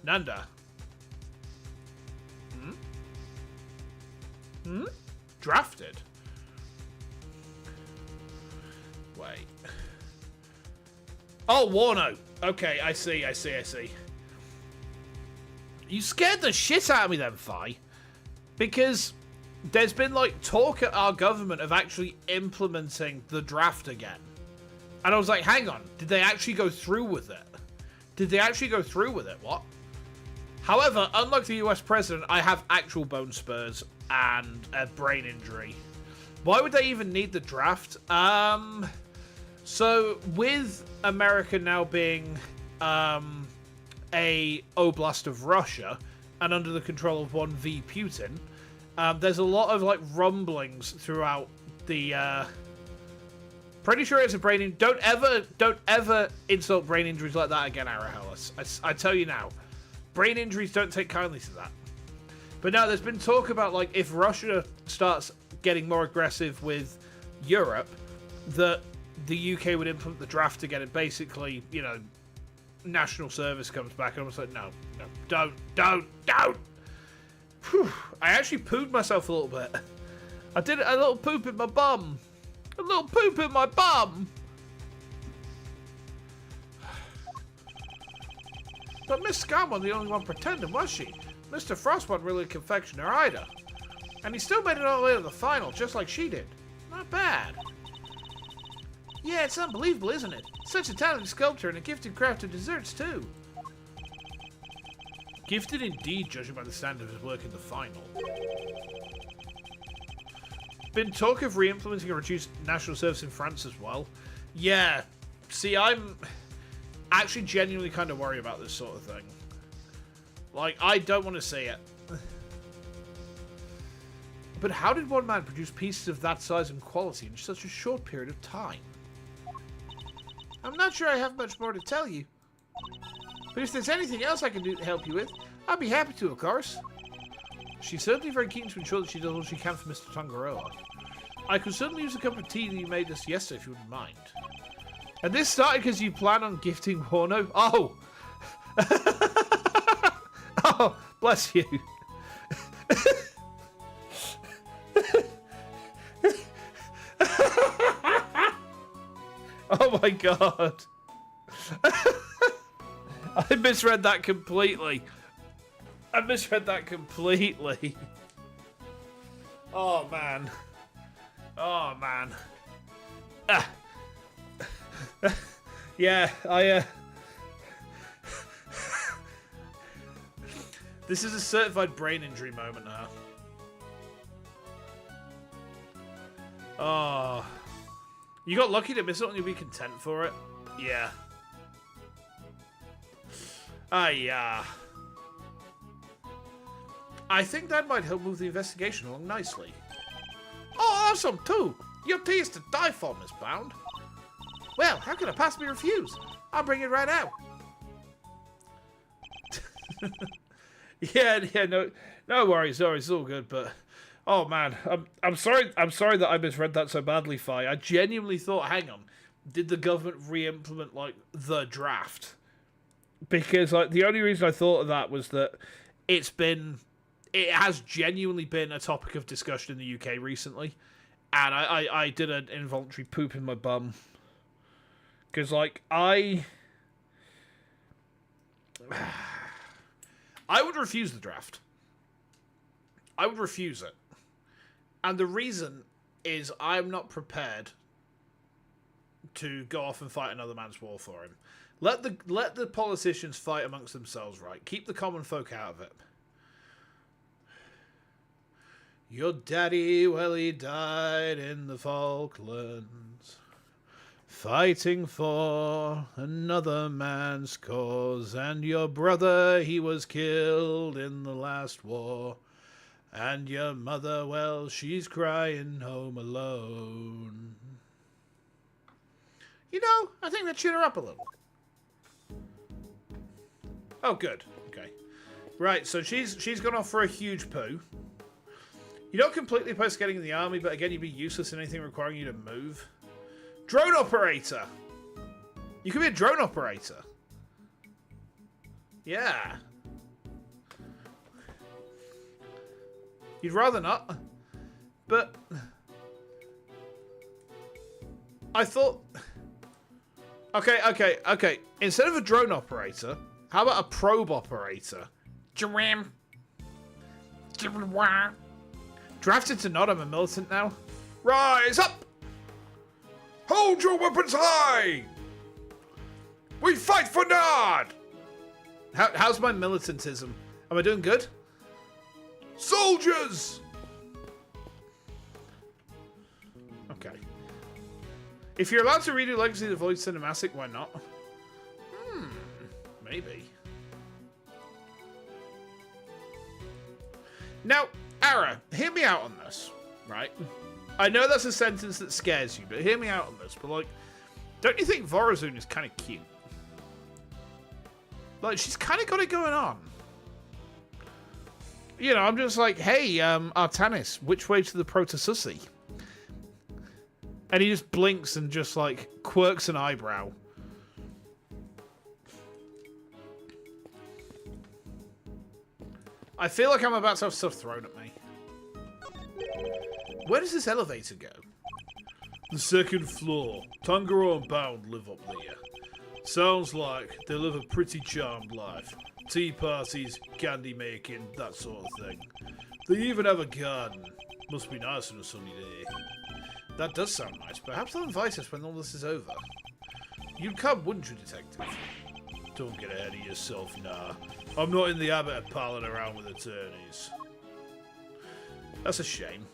Nanda? Hmm? Hmm? Drafted? Wait. Oh, Warno. Okay, I see. You scared the shit out of me then, Fi. Because there's been, like, talk at our government of actually implementing the draft again. And I was like, hang on. Did they actually go through with it? What? However, unlike the US president, I have actual bone spurs and a brain injury. Why would they even need the draft? So, with America now being a oblast of Russia and under the control of one V Putin, there's a lot of like rumblings throughout the. Pretty sure it's a brain injury. Don't ever insult brain injuries like that again, Arahelis. I tell you now, brain injuries don't take kindly to that. But now there's been talk about like if Russia starts getting more aggressive with Europe, that the UK would implement the draft again, and basically, you know, national service comes back, and I was like, no, don't. Whew. I actually pooed myself a little bit. I did a little poop in my bum. But Miss Scum wasn't the only one pretending, was she? Mr. Frost wasn't really a confectioner either. And he still made it all the way to the final, just like she did. Not bad. Yeah, it's unbelievable, isn't it? Such a talented sculptor and a gifted crafter of desserts, too. Gifted indeed, judging by the standard of his work in the final. Been talk of re-implementing a reduced national service in France as well. Yeah. See, I'm actually genuinely kind of worried about this sort of thing. Like, I don't want to see it. But how did one man produce pieces of that size and quality in such a short period of time? I'm not sure I have much more to tell you. But if there's anything else I can do to help you with, I'll be happy to, of course. She's certainly very keen to ensure that she does all she can for Mr. Tangaroa. I could certainly use a cup of tea that you made us yesterday if you wouldn't mind. And this started because you plan on gifting Warno? Oh! Oh, bless you. Oh my god. I misread that completely. Oh man. Yeah, This is a certified brain injury moment now. Oh. You got lucky to miss it and you'll be content for it? Yeah. Yeah. I think that might help move the investigation along nicely. Oh, awesome, too! Your tea is to die for, Miss Bound. Well, how can I possibly refuse? I'll bring it right out. yeah, no worries, it's all good, but... Oh, man, I'm sorry that I misread that so badly, Fi. I genuinely thought, hang on, did the government re-implement, like, the draft? Because, like, the only reason I thought of that was that it has genuinely been a topic of discussion in the UK recently, and I did an involuntary poop in my bum. Because, like, I would refuse the draft. I would refuse it. And the reason is I'm not prepared to go off and fight another man's war for him. Let the politicians fight amongst themselves, right? Keep the common folk out of it. Your daddy, well, he died in the Falklands, fighting for another man's cause. And your brother, he was killed in the last war. And your mother, well, she's crying home alone. You know, I think that cheered her up a little. Oh, good. Okay. Right, so she's gone off for a huge poo. You're not completely opposed to getting in the army, but again, you'd be useless in anything requiring you to move. Drone operator! You could be a drone operator. Yeah. You'd rather not. But I thought... Okay. Instead of a drone operator, how about a probe operator? Jam. Drafted to nod, I'm a militant now. Rise up! Hold your weapons high! We fight for Nod! How's my militantism? Am I doing good? Soldiers! Okay. If you're allowed to redo Legacy of the Void Cinematic, why not? Maybe. Now, Ara, hear me out on this, right? I know that's a sentence that scares you, but hear me out on this. But, like, don't you think Vorazun is kind of cute? Like, she's kind of got it going on. You know, I'm just like, hey, Artanis, which way to the Protosussy? And he just blinks and just, like, quirks an eyebrow. I feel like I'm about to have stuff thrown at me. Where does this elevator go? The second floor. Tanjiro and Bound live up there. Sounds like they live a pretty charmed life. Tea parties, candy making, that sort of thing. They even have a garden. Must be nice on a sunny day. That does sound nice. Perhaps they'll invite us when all this is over. You'd come, wouldn't you, Detective? Don't get ahead of yourself, nah. I'm not in the habit of palling around with attorneys. That's a shame.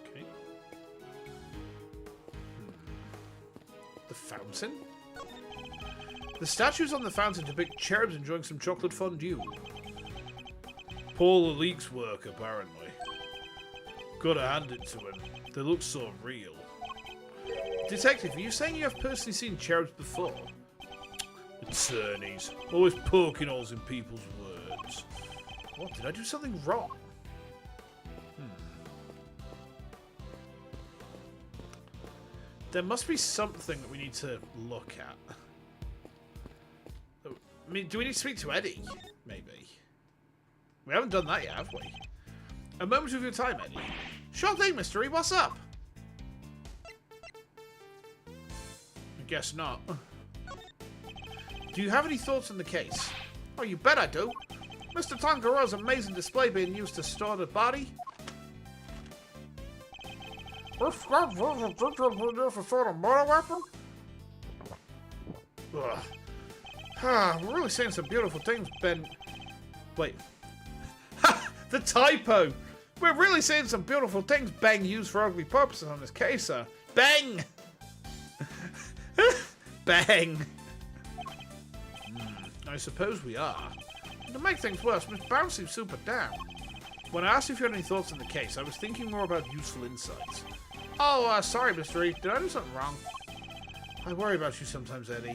Okay. The fountain? The statues on the fountain depict cherubs enjoying some chocolate fondue. Paul Leek's work, apparently. Gotta hand it to him. They look so real. Detective, are you saying you have personally seen cherubs before? Attorneys. Always poking holes in people's words. What? Did I do something wrong? There must be something that we need to look at. I mean, do we need to speak to Eddie? Maybe. We haven't done that yet, have we? A moment of your time, Eddie. Sure thing, Mystery. What's up? I guess not. Do you have any thoughts on the case? Oh, you bet I do. Mr. Tanjiro's amazing display being used to store the body. This guy was a for sort of murder weapon? Ugh. We're really seeing some beautiful things, Ben. Wait. The typo! We're really seeing some beautiful things Bang used for ugly purposes on this case, sir. Bang! Bang! I suppose we are. And to make things worse, Miss Bounce seems super down. When I asked if you had any thoughts on the case, I was thinking more about useful insights. Oh, sorry, Mr. E. Did I do something wrong? I worry about you sometimes, Eddie.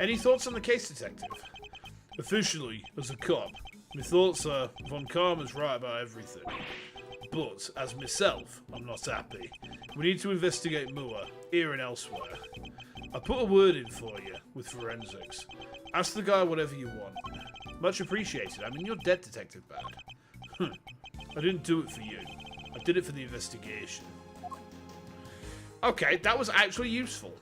Any thoughts on the case, Detective? Officially, as a cop, my thoughts are Von Karma's right about everything. But, as myself, I'm not happy. We need to investigate more, here and elsewhere. I put a word in for you, with forensics. Ask the guy whatever you want. Much appreciated. I mean, you're dead, Detective Bad. I didn't do it for you. I did it for the investigation. Okay, that was actually useful.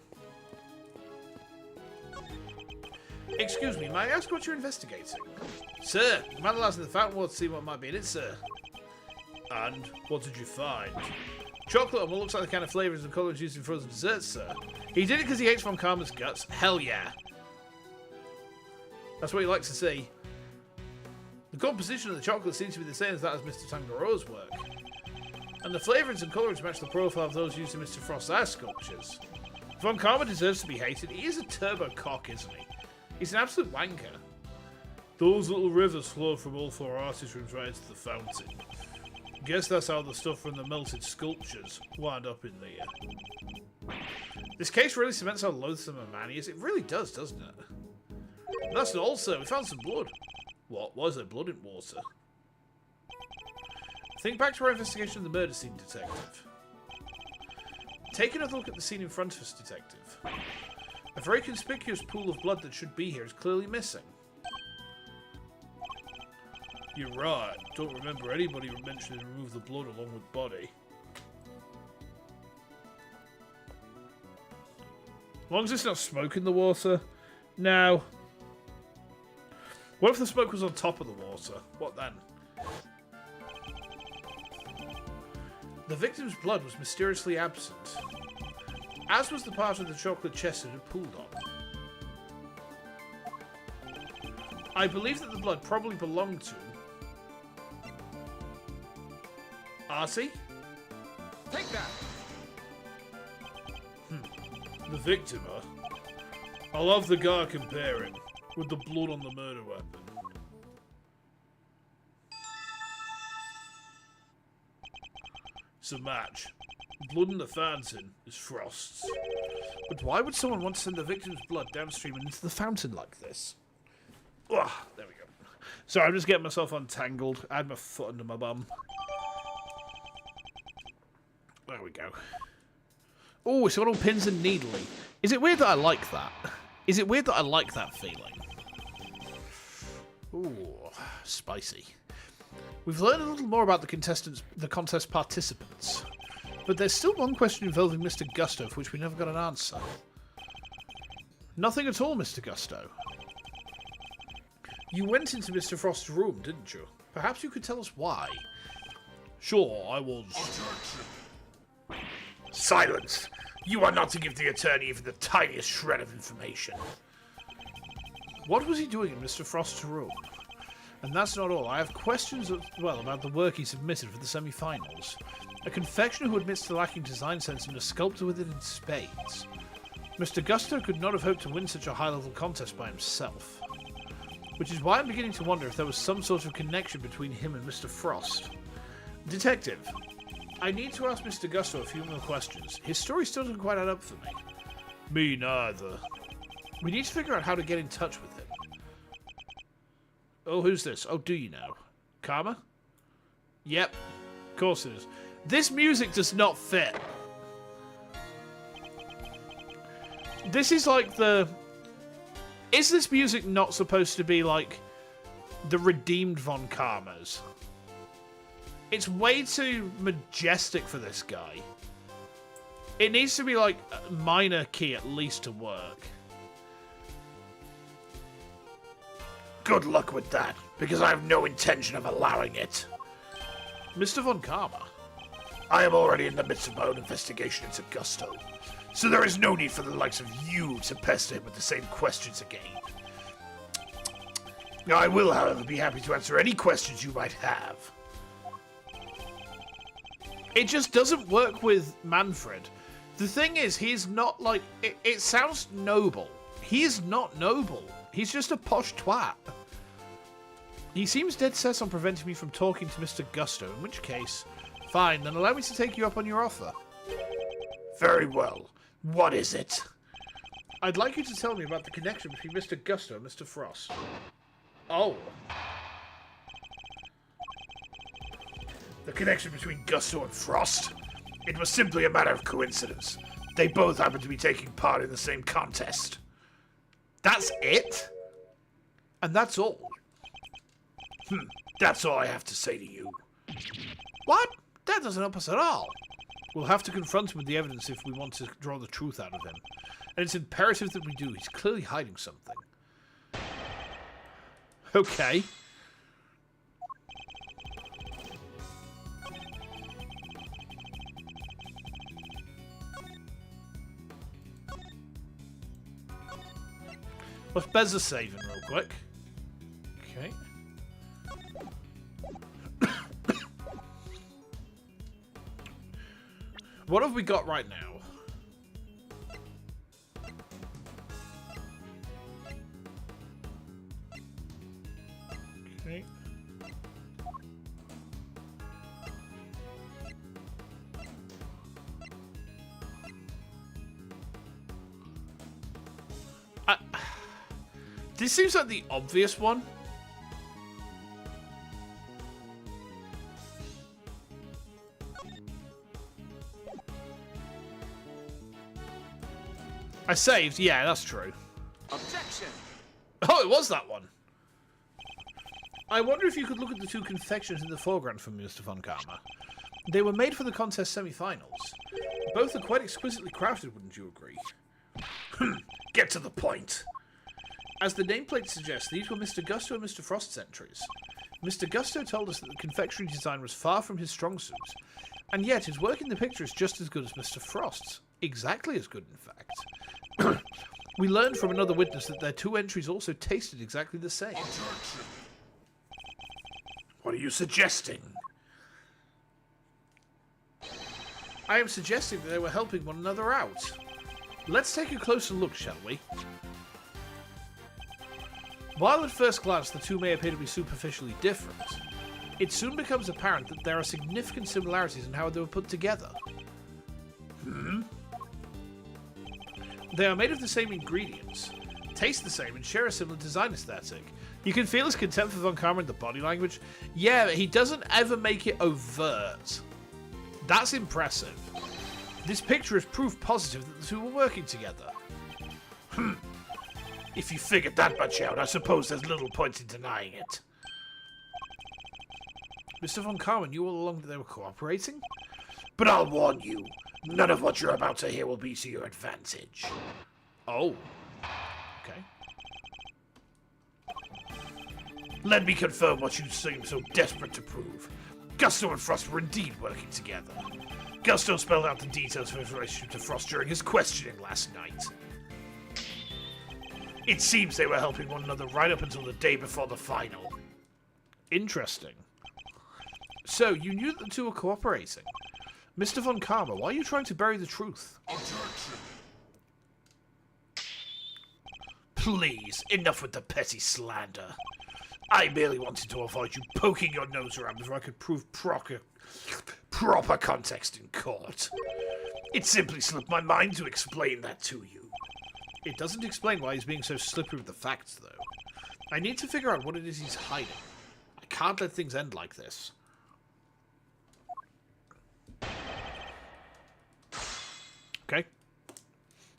Excuse me, may I ask what you're investigating? Sir, I'm analysing the fountain water to see what might be in it, sir. And what did you find? Chocolate and what looks like the kind of flavours and colours used in frozen desserts, sir. He did it because he hates Von Karma's guts. Hell yeah. That's what he likes to see. The composition of the chocolate seems to be the same as that as Mr. Tanjiro's work. And the flavourings and colourings match the profile of those used in Mr. Frost's art sculptures. Von Karma deserves to be hated. He is a turbo cock, isn't he? He's an absolute wanker. Those little rivers flow from all 4 artist rooms right into the fountain. Guess that's how the stuff from the melted sculptures wound up in there. This case really cements how loathsome a man he is. It really does, doesn't it? And that's not all, sir. We found some blood. What? Why is there blood in water? Think back to our investigation of the murder scene, Detective. Take another look at the scene in front of us, Detective. A very conspicuous pool of blood that should be here is clearly missing. You're right. Don't remember anybody mentioning remove the blood along with body. As long as it's not smoke in the water. Now, what if the smoke was on top of the water? What then? The victim's blood was mysteriously absent, as was the part of the chocolate chest it had pooled on. I believe that the blood probably belonged to Artie? Take that! The victim, huh? I'll have the guy compare him with the blood on the murder weapon. It's a match. Blood in the fountain is Frost's. But why would someone want to send the victim's blood downstream and into the fountain like this? Ugh, there we go. Sorry, I'm just getting myself untangled. I had my foot under my bum. There we go. Oh, it's got all pins and needly. Is it weird that I like that? Is it weird that I like that feeling? Ooh, spicy. We've learned a little more about the contest participants. But there's still one question involving Mr. Gusto for which we never got an answer. Nothing at all, Mr. Gusto. You went into Mr. Frost's room, didn't you? Perhaps you could tell us why. Sure, I was. Silence! You are not to give the attorney even the tiniest shred of information. What was he doing in Mr. Frost's room? And that's not all. I have questions as well about the work he submitted for the semi-finals. A confectioner who admits to lacking design sense and a sculptor with it in spades. Mr. Gusto could not have hoped to win such a high-level contest by himself. Which is why I'm beginning to wonder if there was some sort of connection between him and Mr. Frost. Detective, I need to ask Mr. Gusto a few more questions. His story still doesn't quite add up for me. Me neither. We need to figure out how to get in touch with him. Oh, who's this? Oh, do you know? Karma? Yep, of course it is. This music does not fit. This is like the... Is this music not supposed to be like the redeemed Von Karmas? It's way too majestic for this guy. It needs to be like a minor key at least to work. Good luck with that, because I have no intention of allowing it. Mr. Von Karma, I am already in the midst of my own investigation into Gusto, so there is no need for the likes of you to pester him with the same questions again. I will, however, be happy to answer any questions you might have. It just doesn't work with Manfred. The thing is, he's not like... It sounds noble. He is not noble. He's just a posh twat. He seems dead set on preventing me from talking to Mr. Gusto, in which case, fine, then allow me to take you up on your offer. Very well. What is it? I'd like you to tell me about the connection between Mr. Gusto and Mr. Frost. Oh. The connection between Gusto and Frost? It was simply a matter of coincidence. They both happened to be taking part in the same contest. That's it? And that's all? That's all I have to say to you. What? That doesn't help us at all. We'll have to confront him with the evidence if we want to draw the truth out of him. And it's imperative that we do. He's clearly hiding something. Okay. Let's Bez a saving real quick. Okay. What have we got right now? Okay. This seems like the obvious one. I saved. Yeah, that's true. Objection. Oh, it was that one. I wonder if you could look at the two confections in the foreground for me, Mr. Von Karma. They were made for the contest semi-finals. Both are quite exquisitely crafted, wouldn't you agree? Get to the point. As the nameplate suggests, these were Mr. Gusto and Mr. Frost's entries. Mr. Gusto told us that the confectionery design was far from his strong suit, and yet his work in the picture is just as good as Mr. Frost's. Exactly as good, in fact. We learned from another witness that their two entries also tasted exactly the same. What are you suggesting? I am suggesting that they were helping one another out. Let's take a closer look, shall we? While at first glance the two may appear to be superficially different, it soon becomes apparent that there are significant similarities in how they were put together. They are made of the same ingredients, taste the same, and share a similar design aesthetic. You can feel his contempt for Von Karma in the body language. Yeah, but he doesn't ever make it overt. That's impressive. This picture is proof positive that the two were working together. If you figured that much out, I suppose there's little point in denying it. Mr. Von Karma knew all along that they were cooperating? But I'll warn you, none of what you're about to hear will be to your advantage. Oh. Okay. Let me confirm what you seem so desperate to prove. Gusto and Frost were indeed working together. Gusto spelled out the details of his relationship to Frost during his questioning last night. It seems they were helping one another right up until the day before the final. Interesting. So, you knew that the two were cooperating. Mr. Von Karma, why are you trying to bury the truth? Please, enough with the petty slander. I merely wanted to avoid you poking your nose around before I could prove proper context in court. It simply slipped my mind to explain that to you. It doesn't explain why he's being so slippery with the facts, though. I need to figure out what it is he's hiding. I can't let things end like this. Okay.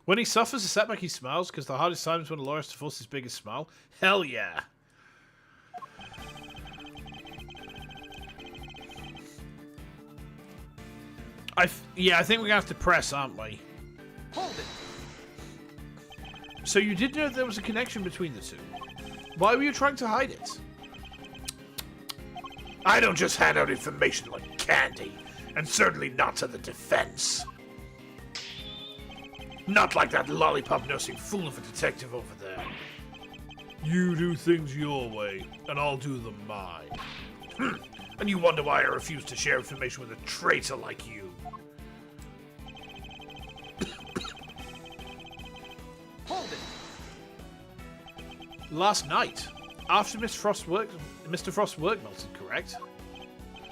When he suffers a setback, he smiles, because the hardest time is when a lawyer has to force his biggest smile. Hell yeah. Yeah, I think we're going to have to press, aren't we? Hold it. So you did know there was a connection between the two. Why were you trying to hide it? I don't just hand out information like candy, and certainly not to the defense. Not like that lollipop-nursing fool of a detective over there. You do things your way, and I'll do them mine. And you wonder why I refuse to share information with a traitor like you. Hold it. Last night, after Mr. Frost's work melted, correct?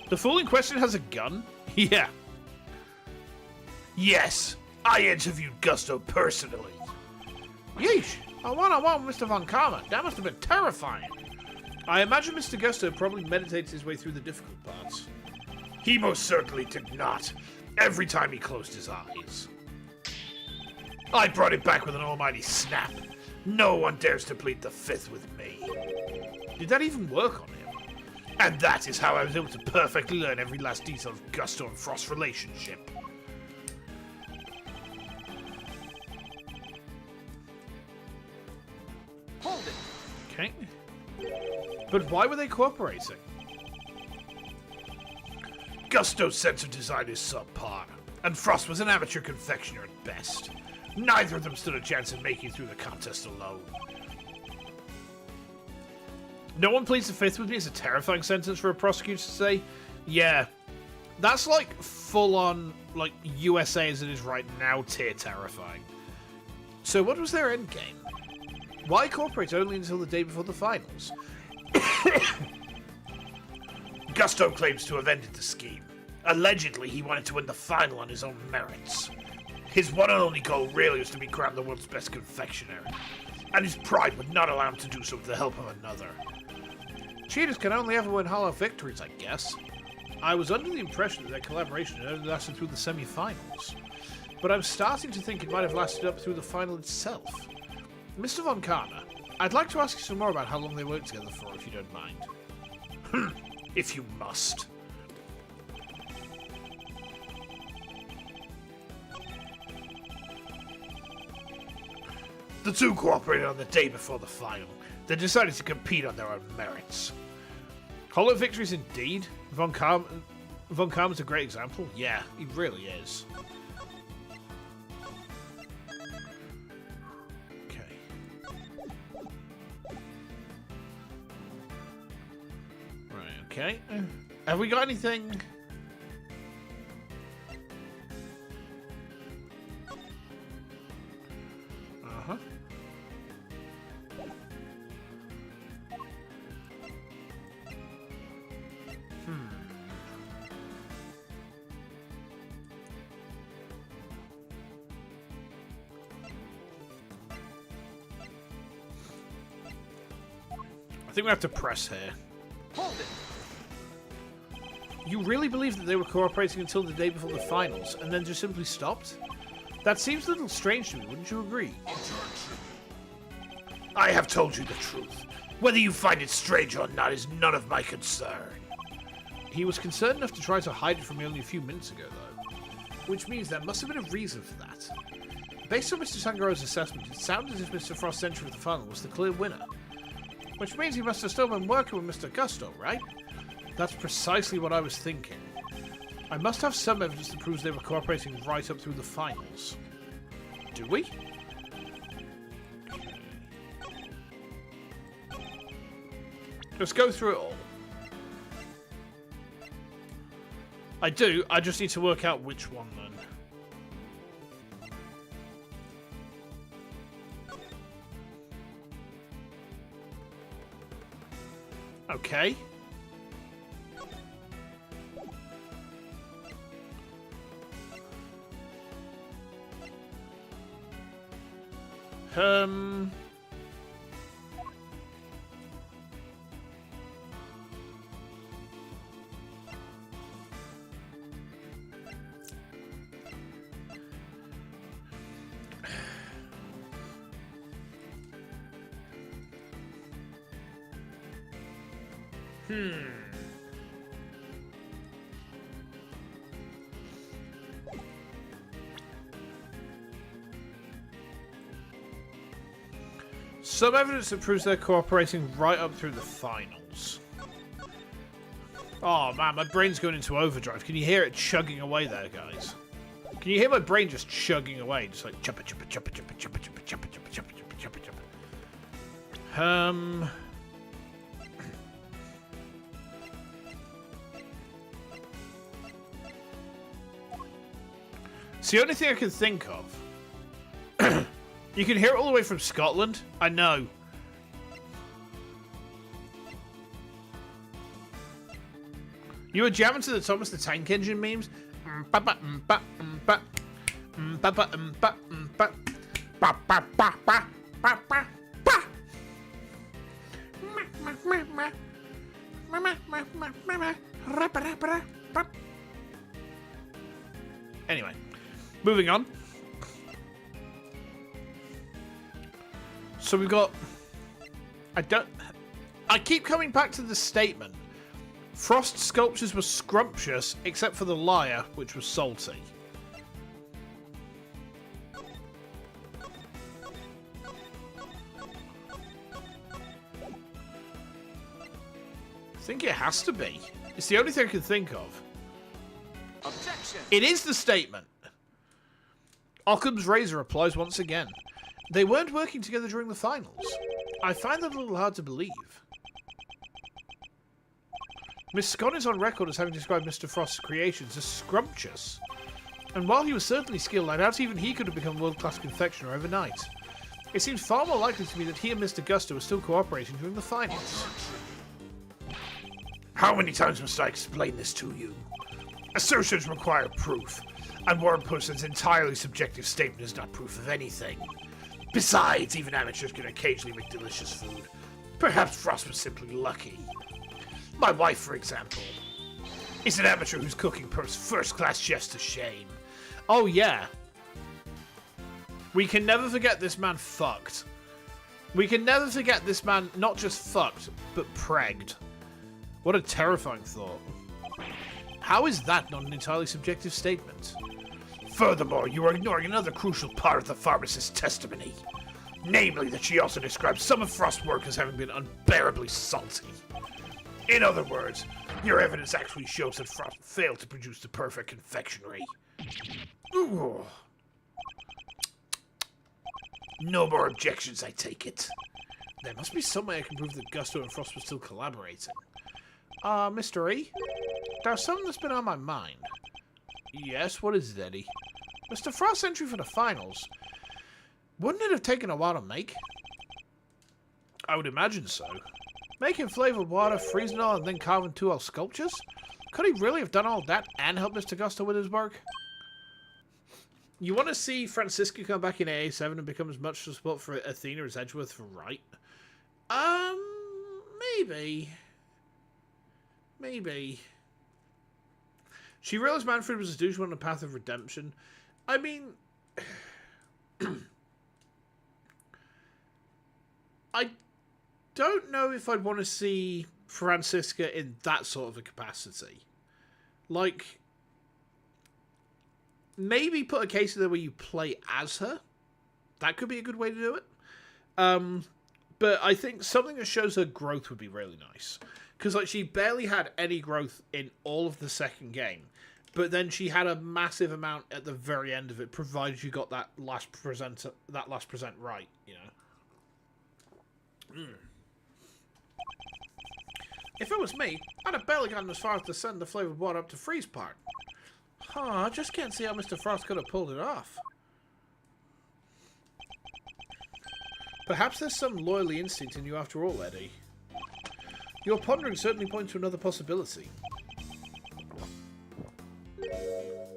The fool in question has a gun? Yeah. Yes, I interviewed Gusto personally. Yeesh, a one-on-one with Mr. Von Karma. That must have been terrifying. I imagine Mr. Gusto probably meditates his way through the difficult parts. He most certainly did not, every time he closed his eyes. I brought him back with an almighty snap. No one dares to plead the fifth with me. Did that even work on him? And that is how I was able to perfectly learn every last detail of Gusto and Frost's relationship. Hold it. Okay. But why were they cooperating? Gusto's sense of design is subpar, and Frost was an amateur confectioner at best. Neither of them stood a chance of making it through the contest alone. No one pleads the fifth with me is a terrifying sentence for a prosecutor to say. Yeah, that's like full-on like, USA as it is right now tier terrifying. So what was their end game? Why cooperate only until the day before the finals? Gusto claims to have ended the scheme. Allegedly, he wanted to win the final on his own merits. His one and only goal really was to be crowned the world's best confectioner, and his pride would not allow him to do so with the help of another. Cheaters can only ever win hollow victories, I guess. I was under the impression that their collaboration only lasted through the semi-finals, but I'm starting to think it might have lasted up through the final itself. Mr. Von Karma, I'd like to ask you some more about how long they worked together for, if you don't mind. If you must. The two cooperated on the day before the final. They decided to compete on their own merits. Hollow victories indeed. Von Karma's a great example. Yeah, he really is. Okay. Right, okay. Have we got anything? Uh-huh. I think we have to press here. Hold it. You really believe that they were cooperating until the day before the finals, and then just simply stopped? That seems a little strange to me, wouldn't you agree? I have told you the truth. Whether you find it strange or not is none of my concern. He was concerned enough to try to hide it from me only a few minutes ago, though. Which means there must have been a reason for that. Based on Mr. Sangaro's assessment, it sounded as if Mr. Frost's entry for the final was the clear winner. Which means he must have still been working with Mr. Gusto, right? That's precisely what I was thinking. I must have some evidence that proves they were cooperating right up through the finals. Do we? Let's go through it all. I do, I just need to work out which one then. Okay. Some evidence that proves they're cooperating right up through the finals. Oh man, my brain's going into overdrive. Can you hear it chugging away there, guys? Can you hear my brain just chugging away? Just like choppa choppa choppa choppa choppa choppa choppa choppa choppa choppa choppa choppa. It's the only thing I can think of. You can hear it all the way from Scotland. I know. You were jamming to the Thomas the Tank Engine memes? Anyway, moving on. So we've got... I keep coming back to the statement. Frost's sculptures were scrumptious, except for the lyre, which was salty. I think it has to be. It's the only thing I can think of. Objection. It is the statement. Occam's razor applies once again. They weren't working together during the finals. I find that a little hard to believe. Miss Scott is on record as having described Mr. Frost's creations as scrumptious. And while he was certainly skilled, I doubt even he could have become world-class confectioner overnight. It seems far more likely to me that he and Mr. Gusto were still cooperating during the finals. How many times must I explain this to you? Assertions require proof, and one person's entirely subjective statement is not proof of anything. Besides, even amateurs can occasionally make delicious food. Perhaps Frost was simply lucky. My wife, for example, is an amateur whose cooking puts first-class chefs to shame. Oh, yeah. We can never forget this man fucked. We can never forget this man not just fucked, but pregged. What a terrifying thought. How is that not an entirely subjective statement? Furthermore, you are ignoring another crucial part of the pharmacist's testimony. Namely, that she also describes some of Frost's work as having been unbearably salty. In other words, your evidence actually shows that Frost failed to produce the perfect confectionery. Ooh. No more objections, I take it. There must be some way I can prove that Gusto and Frost were still collaborating. Mr. E? There's something that's been on my mind. Yes, what is it, Eddie? Mr. Frost's entry for the finals. Wouldn't it have taken a while to make? I would imagine so. Making flavored water, freezing all, and then carving 2 sculptures? Could he really have done all that and help Mr. Gusto with his work? You want to see Francisca come back in AA7 and become as much support for Athena as Edgeworth for Wright? Maybe. Maybe. She realized Manfred was a douche on the path of redemption. I mean... I don't know if I'd want to see Francisca in that sort of a capacity. Like, maybe put a case in there where you play as her. That could be a good way to do it. But I think something that shows her growth would be really nice. Because like she barely had any growth in all of the second game. But then she had a massive amount at the very end of it, provided you got that last present right, you know. If it was me, I'd have barely gotten as far as to send the flavoured water up to freeze part. I just can't see how Mr. Frost could have pulled it off. Perhaps there's some loyalty instinct in you after all, Eddie. Your pondering certainly points to another possibility.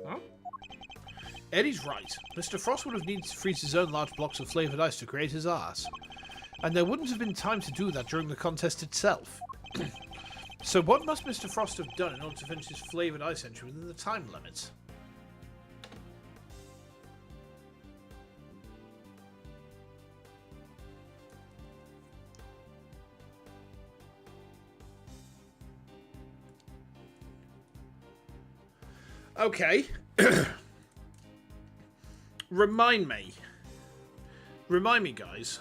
Huh? Eddie's right. Mr. Frost would have needed to freeze his own large blocks of flavoured ice to create his art. And there wouldn't have been time to do that during the contest itself. So what must Mr. Frost have done in order to finish his flavoured ice entry within the time limit? Okay. Remind me, guys.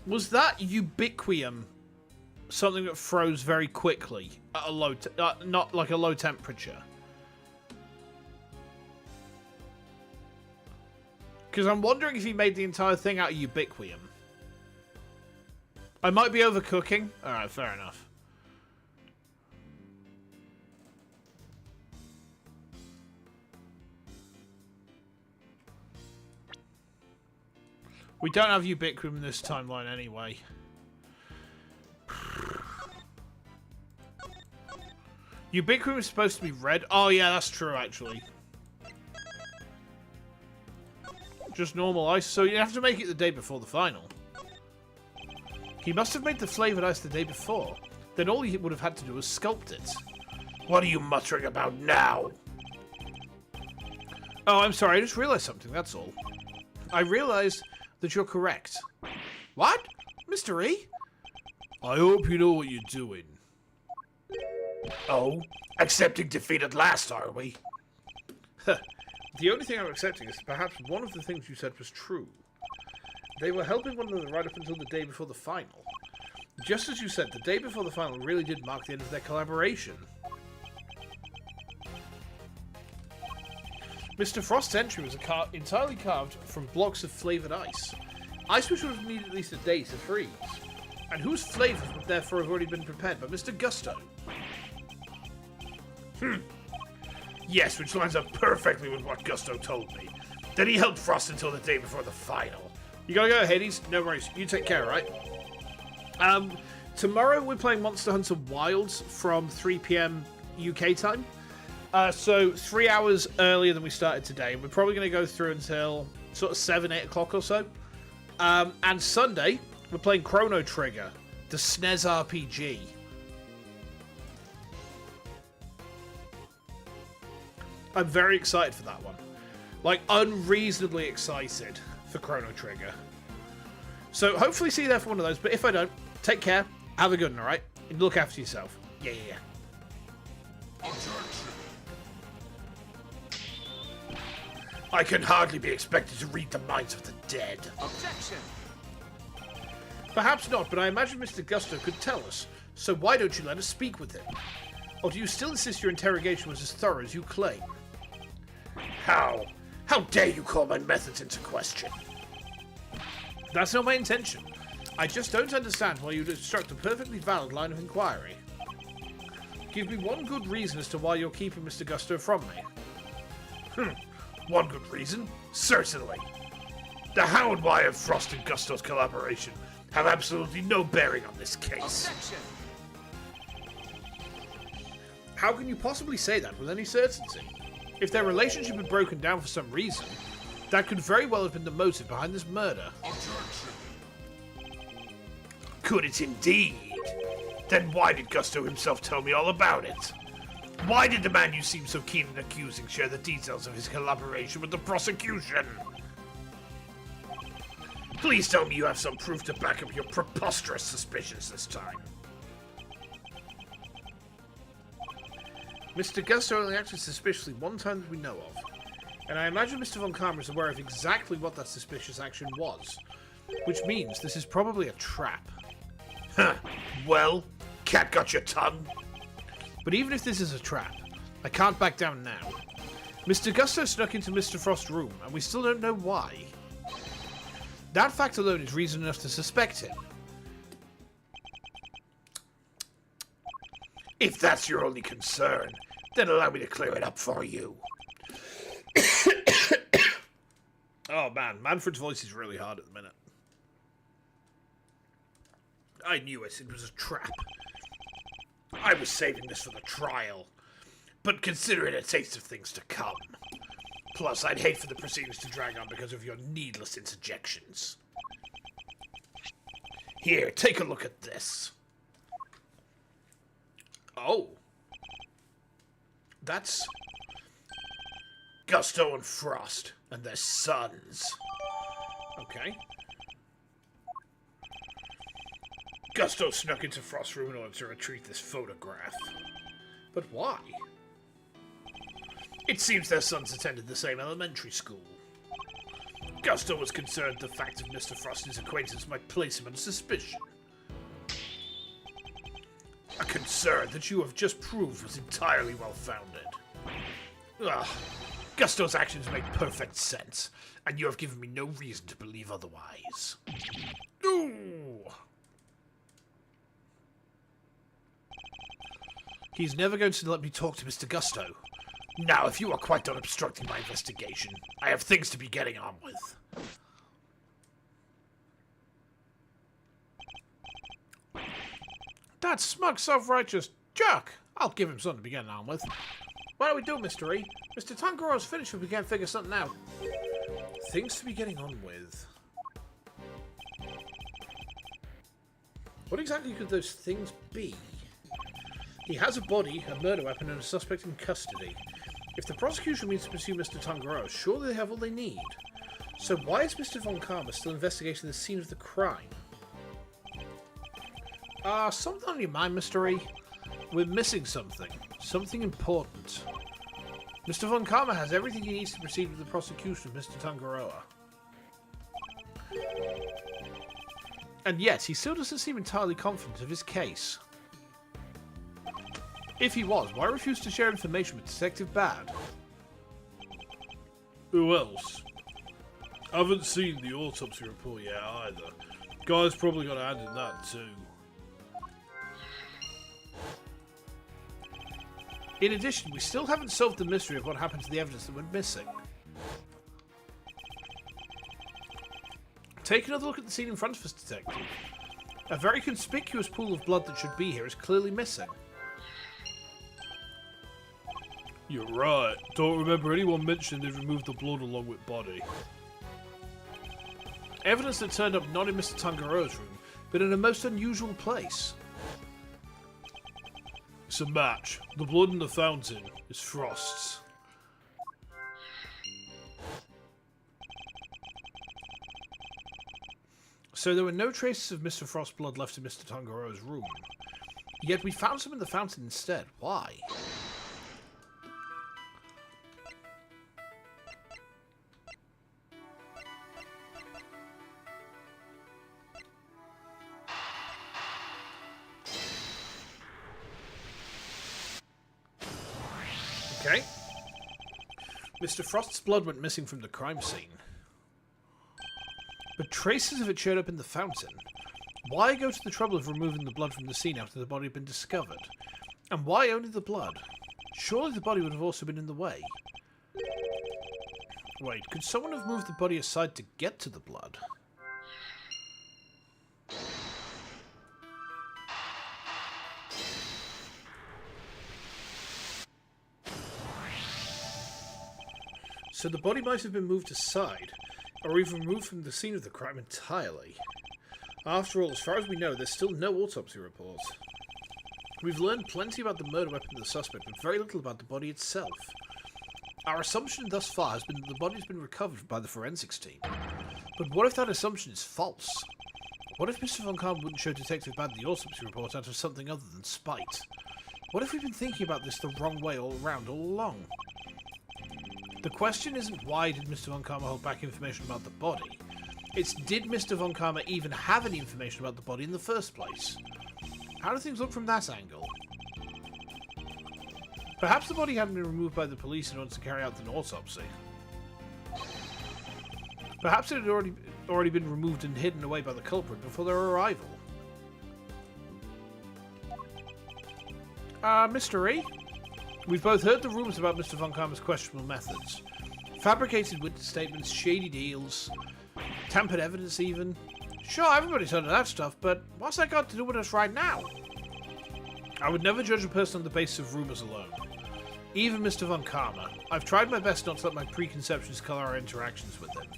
Was that ubiquium something that froze very quickly at a low, not like a low temperature? Because I'm wondering if he made the entire thing out of ubiquium. I might be overcooking. Alright, fair enough. We don't have ubiquium in this timeline anyway. Ubiquium is supposed to be red. Oh yeah, that's true actually. Just normal ice. So you have to make it the day before the final. He must have made the flavoured ice the day before. Then all he would have had to do was sculpt it. What are you muttering about now? Oh, I'm sorry. I just realised something, that's all. I realised that you're correct. What? Mr. E? I hope you know what you're doing. Oh? Accepting defeat at last, are we? The only thing I'm accepting is perhaps one of the things you said was true. They were helping one another right up until the day before the final. Just as you said, the day before the final really did mark the end of their collaboration. Mr. Frost's entry was entirely carved from blocks of flavoured ice. Ice which would have needed at least a day to freeze. and whose flavours would therefore have already been prepared by Mr. Gusto. Yes, which lines up perfectly with what Gusto told me. That he held Frost until the day before the final. You gotta go, Hades. No worries. You take care, right? Tomorrow we're playing Monster Hunter Wilds from 3 p.m. UK time. So 3 hours earlier than we started today. We're probably going to go through until sort of 7, 8 o'clock or so. And Sunday, we're playing Chrono Trigger, the SNES RPG. I'm very excited for that one. Like, unreasonably excited for Chrono Trigger. So hopefully see you there for one of those. But if I don't, take care. Have a good one, alright? And look after yourself. Yeah. I can hardly be expected to read the minds of the dead. Objection. Perhaps not, but I imagine Mr. Gusto could tell us. So why don't you let us speak with him? Or do you still insist your interrogation was as thorough as you claim? How? How dare you call my methods into question? That's not my intention. I just don't understand why you'd obstruct a perfectly valid line of inquiry. Give me one good reason as to why you're keeping Mr. Gusto from me. One good reason? Certainly. The how and why of Frost and Gusto's collaboration have absolutely no bearing on this case. Objection. How can you possibly say that with any certainty? If their relationship had broken down for some reason, that could very well have been the motive behind this murder. Could it indeed? Then why did Gusto himself tell me all about it? Why did the man you seem so keen in accusing share the details of his collaboration with the prosecution? Please tell me you have some proof to back up your preposterous suspicions this time. Mr. Gusto only acted suspiciously one time that we know of, and I imagine Mr. Von Karma is aware of exactly what that suspicious action was, which means this is probably a trap. Huh. Well, cat got your tongue? But even if this is a trap, I can't back down now. Mr. Gusto snuck into Mr. Frost's room, and we still don't know why. That fact alone is reason enough to suspect him. If that's your only concern, then allow me to clear it up for you. Oh man, Manfred's voice is really hard at the minute. I knew it. It was a trap. I was saving this for the trial, but consider it a taste of things to come. Plus, I'd hate for the proceedings to drag on because of your needless interjections. Here, take a look at this. Oh. That's Gusto and Frost and their sons. okay. Gusto snuck into Frost's room in order to retrieve this photograph. But why? It seems their sons attended the same elementary school. Gusto was concerned the fact of Mr. Frost's acquaintance might place him under suspicion. A concern that you have just proved was entirely well-founded. Ugh. Gusto's actions make perfect sense, and you have given me no reason to believe otherwise. Ooh! He's never going to let me talk to Mr. Gusto. Now, if you are quite done obstructing my investigation, I have things to be getting on with. That smug, self-righteous jerk! I'll give him something to be getting on with. What are we doing, Mr. E? Mr. Tangaro's finished if we can't figure something out. Things to be getting on with. What exactly could those things be? He has a body, a murder weapon, and a suspect in custody. If the prosecution means to pursue Mr. Tangaro, surely they have all they need. So why is Mr. Von Karma still investigating the scene of the crime? Something on your mind, Mr. E? We're missing something. Something important. Mr. Von Karma has everything he needs to proceed with the prosecution of Mr. Tangaroa. And yet, he still doesn't seem entirely confident of his case. If he was, why refuse to share information with Detective Bad? Who else? I haven't seen the autopsy report yet either, Guy's probably got a hand in that too. In addition, we still haven't solved the mystery of what happened to the evidence that went missing. Take another look at the scene in front of us, Detective. A very conspicuous pool of blood that should be here is clearly missing. You're right. Don't remember anyone mentioning they removed the blood along with body. Evidence that turned up not in Mr. Tangaroa's room, but in a most unusual place. It's a match. The blood in the fountain is Frost's. So there were no traces of Mr. Frost's blood left in Mr. Tangaroa's room. Yet we found some in the fountain instead. Why? Okay. Mr. Frost's blood went missing from the crime scene. But traces of it showed up in the fountain. Why go to the trouble of removing the blood from the scene after the body had been discovered? And why only the blood? Surely the body would have also been in the way. Wait, could someone have moved the body aside to get to the blood? So the body might have been moved aside, or even removed from the scene of the crime entirely. After all, as far as we know, there's still no autopsy report. We've learned plenty about the murder weapon of the suspect, but very little about the body itself. Our assumption thus far has been that the body's been recovered by the forensics team. But what if that assumption is false? What if Mr. Von Karma wouldn't show Detective Bad the autopsy report out of something other than spite? What if we've been thinking about this the wrong way all along? The question isn't why did Mr. Von Karma hold back information about the body. It's did Mr. Von Karma even have any information about the body in the first place? How do things look from that angle? Perhaps the body hadn't been removed by the police in order to carry out an autopsy. Perhaps it had already been removed and hidden away by the culprit before their arrival. Mr. E? We've both heard the rumours about Mr. Von Karma's questionable methods. Fabricated witness statements, shady deals, tampered evidence even. Sure, everybody's heard of that stuff, but what's that got to do with us right now? I would never judge a person on the basis of rumours alone. Even Mr. Von Karma. I've tried my best not to let my preconceptions colour our interactions with him.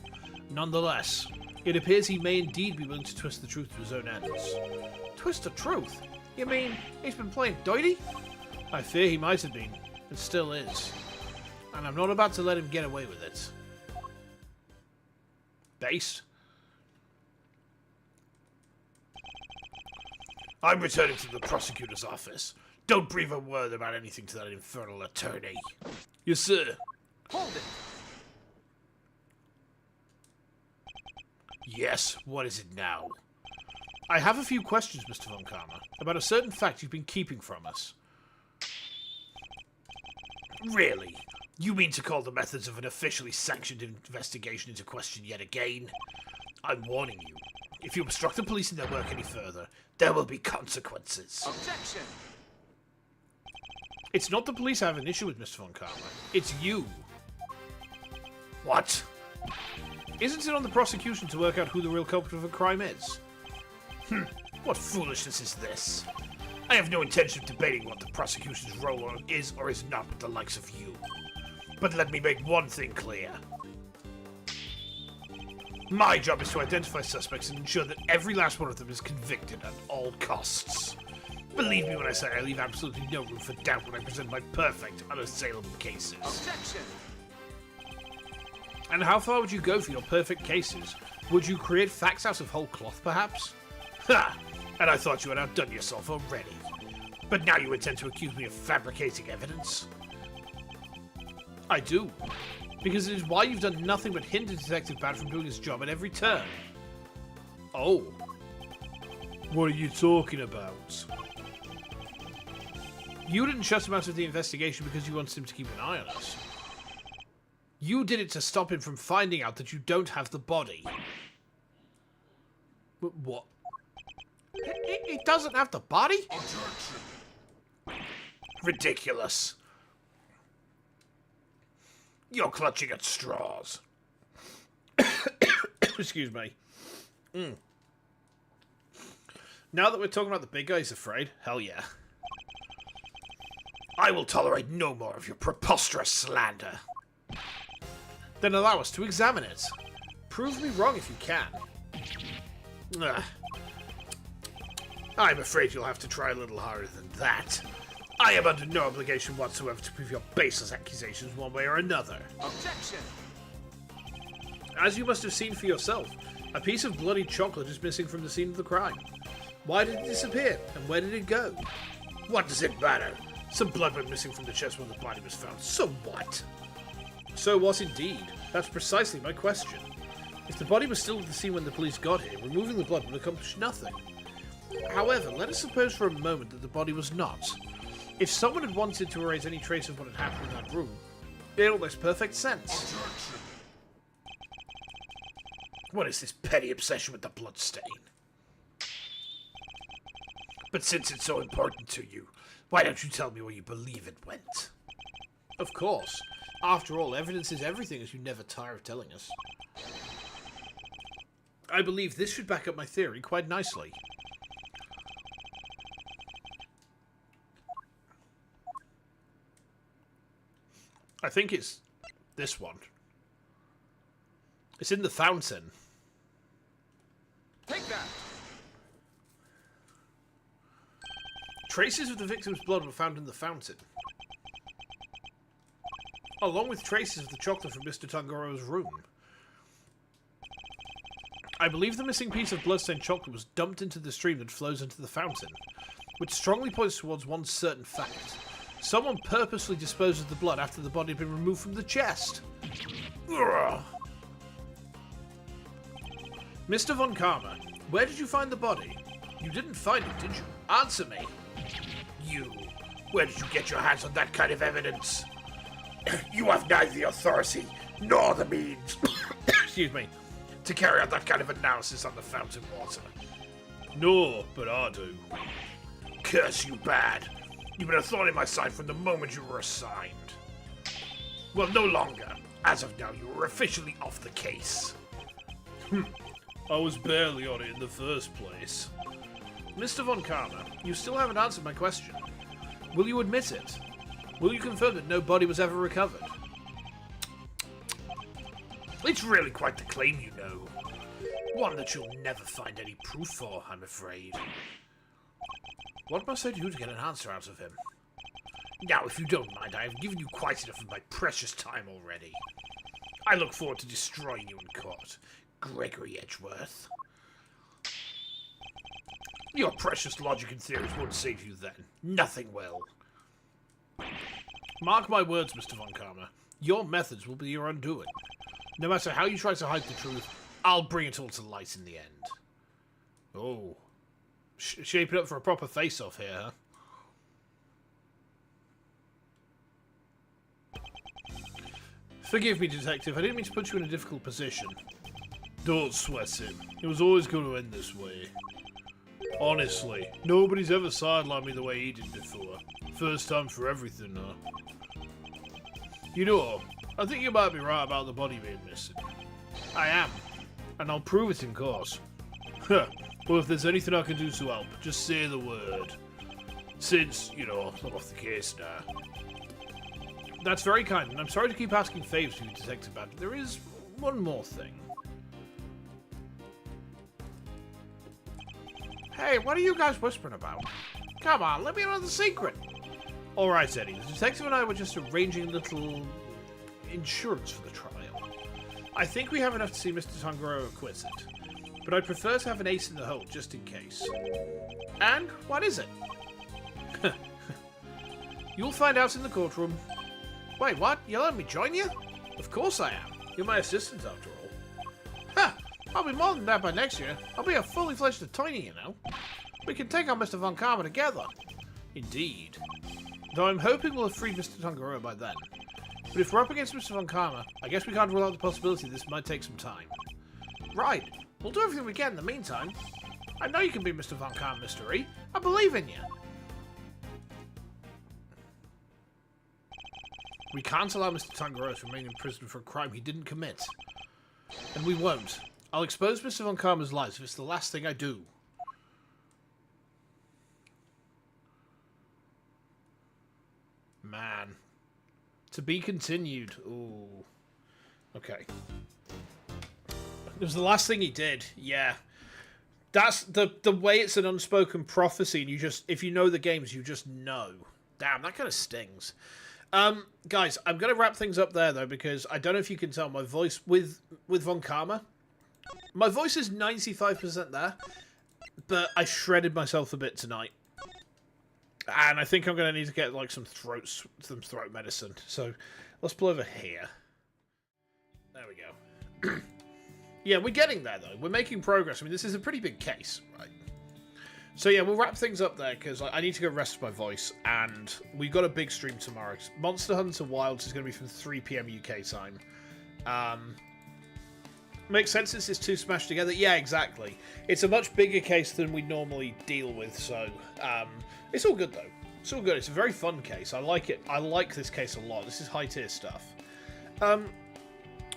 Nonetheless, it appears he may indeed be willing to twist the truth to his own ends. Twist the truth? You mean he's been playing doity? I fear he might have been, and still is. And I'm not about to let him get away with it. Base? I'm returning to the prosecutor's office. Don't breathe a word about anything to that infernal attorney. Yes, sir. Hold it. Yes, what is it now? I have a few questions, Mr. Von Karma, about a certain fact you've been keeping from us. Really? You mean to call the methods of an officially sanctioned investigation into question yet again? I'm warning you. If you obstruct the police in their work any further, there will be consequences. Objection. It's not the police I have an issue with, Mr. Von Karma. It's you. What? Isn't it on the prosecution to work out who the real culprit of a crime is? What foolishness is this? I have no intention of debating what the prosecution's role is or is not with the likes of you. But let me make one thing clear. My job is to identify suspects and ensure that every last one of them is convicted at all costs. Believe me when I say I leave absolutely no room for doubt when I present my perfect, unassailable cases. Objection. And how far would you go for your perfect cases? Would you create facts out of whole cloth, perhaps? Ha! And I thought you had outdone yourself already. But now you intend to accuse me of fabricating evidence? I do. Because it is why you've done nothing but hinder Detective Bad from doing his job at every turn. Oh. What are you talking about? You didn't shut him out of the investigation because you wanted him to keep an eye on us. You did it to stop him from finding out that you don't have the body. What? He doesn't have the body? Objection. Ridiculous. You're clutching at straws. Excuse me. Now that we're talking about the big guy, he's afraid. Hell yeah. I will tolerate no more of your preposterous slander. Then allow us to examine it. Prove me wrong if you can. Ugh. I'm afraid you'll have to try a little harder than that. I am under no obligation whatsoever to prove your baseless accusations one way or another. Objection. As you must have seen for yourself, a piece of bloody chocolate is missing from the scene of the crime. Why did it disappear, and where did it go? What does it matter? Some blood went missing from the chest when the body was found. So what? So what indeed. That's precisely my question. If the body was still at the scene when the police got here, removing the blood would accomplish nothing. However, let us suppose for a moment that the body was not. If someone had wanted to erase any trace of what had happened in that room, it all makes perfect sense. Objection. What is this petty obsession with the blood stain? But since it's so important to you, why don't you tell me where you believe it went? Of course. After all, evidence is everything, as you never tire of telling us. I believe this should back up my theory quite nicely. I think it's this one. It's in the fountain. Take that. Traces of the victim's blood were found in the fountain, along with traces of the chocolate from Mr. Tangaro's room. I believe the missing piece of bloodstained chocolate was dumped into the stream that flows into the fountain, which strongly points towards one certain fact. Someone purposely disposed of the blood after the body had been removed from the chest. Ugh. Mr. Von Karma, where did you find the body? You didn't find it, did you? Answer me. You, where did you get your hands on that kind of evidence? You have neither the authority nor the means, excuse me, to carry out that kind of analysis on the fountain water. No, but I do. Curse you bad. You've been a thorn in my side from the moment you were assigned. Well, no longer. As of now, you are officially off the case. I was barely on it in the first place. Mr. Von Karma, you still haven't answered my question. Will you admit it? Will you confirm that no body was ever recovered? It's really quite the claim, you know. One that you'll never find any proof for, I'm afraid. What must I do to get an answer out of him? Now, if you don't mind, I have given you quite enough of my precious time already. I look forward to destroying you in court, Gregory Edgeworth. Your precious logic and theories won't save you then. Nothing will. Mark my words, Mr. Von Karma. Your methods will be your undoing. No matter how you try to hide the truth, I'll bring it all to light in the end. Oh. Shaping up for a proper face-off here, huh? Forgive me, Detective. I didn't mean to put you in a difficult position. Don't sweat it. It was always going to end this way. Honestly, nobody's ever sidelined me the way he did before. First time for everything, huh? You know, I think you might be right about the body being missing. I am. And I'll prove it in court. Huh. Well, if there's anything I can do to help, just say the word. Since, you know, I'm off the case now. That's very kind, and I'm sorry to keep asking favors of you, Detective Badger. There is one more thing. Hey, what are you guys whispering about? Come on, let me know the secret. Alright, Eddie, the detective and I were just arranging a little insurance for the trial. I think we have enough to see Mr. Tangaro acquitted, but I'd prefer to have an ace in the hole, just in case. And what is it? You'll find out in the courtroom. Wait, what? You'll let me join you? Of course I am. You're my assistant, after all. Ha! I'll be more than that by next year. I'll be a fully fledged attorney, you know. We can take on Mr. Von Karma together. Indeed. Though I'm hoping we'll have freed Mr. Tangaro by then. But if we're up against Mr. Von Karma, I guess we can't rule out the possibility this might take some time. Right. We'll do everything we can in the meantime. I know you can be Mr. Von Kahn, Mr. E. I believe in you. We can't allow Mr. Tangaroa to remain in prison for a crime he didn't commit. And we won't. I'll expose Mr. Von Karma's lies if it's the last thing I do. Man. To be continued. Ooh. Okay. It was the last thing he did. Yeah. That's the way it's an unspoken prophecy, and you just, if you know the games, you just know. Damn, that kind of stings. Guys, I'm going to wrap things up there, though, because I don't know if you can tell my voice with Von Karma. My voice is 95% there, but I shredded myself a bit tonight. And I think I'm going to need to get, like, some throat medicine. So, let's pull over here. There we go. Yeah, we're getting there, though. We're making progress. I mean, this is a pretty big case, right? So, yeah, we'll wrap things up there, because I need to go rest my voice, and we've got a big stream tomorrow. Monster Hunter Wilds is going to be from 3 PM UK time. Makes sense since it's two smashed together? Yeah, exactly. It's a much bigger case than we normally deal with, so it's all good, though. It's all good. It's a very fun case. I like it. I like this case a lot. This is high-tier stuff.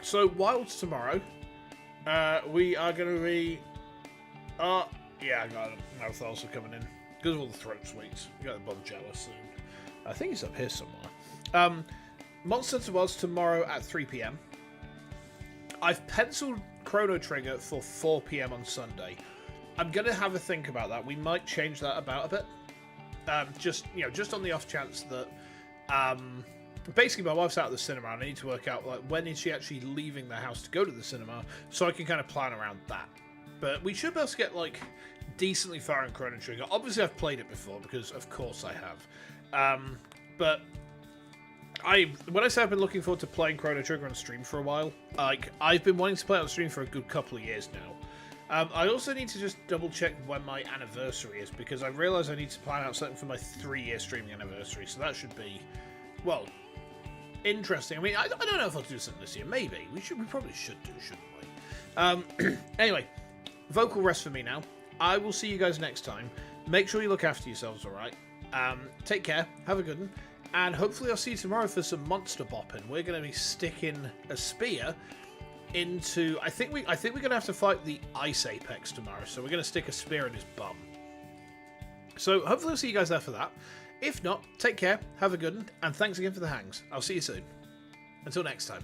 So, Wilds tomorrow. We are going to be... yeah, I got a mouth ulcer coming in. Because of all the throat sweets. We got the Bonjela soon. I think it's up here somewhere. Monster Hunter Wilds tomorrow at 3 PM. I've penciled Chrono Trigger for 4 PM on Sunday. I'm going to have a think about that. We might change that about a bit. Just on the off chance that... basically, my wife's out of the cinema, and I need to work out like when is she actually leaving the house to go to the cinema, so I can kind of plan around that. But we should be able to get like decently far in Chrono Trigger. Obviously, I've played it before because, of course, I have. But when I say I've been looking forward to playing Chrono Trigger on stream for a while, like I've been wanting to play it on stream for a good couple of years now. I also need to just double check when my anniversary is, because I realise I need to plan out something for my 3-year streaming anniversary. So that should be, well, interesting. I mean, I don't know if I'll do something this year. Maybe we probably should do, shouldn't we? Anyway, vocal rest for me now. I will see you guys next time. Make sure you look after yourselves, all right? Take care. Have a good one. And hopefully I'll see you tomorrow for some monster bopping. We're going to be sticking a spear into... I think we're going to have to fight the Ice Apex tomorrow. So we're going to stick a spear in his bum. So hopefully I'll see you guys there for that. If not, take care. Have a good one. And thanks again for the hangs. I'll see you soon. Until next time.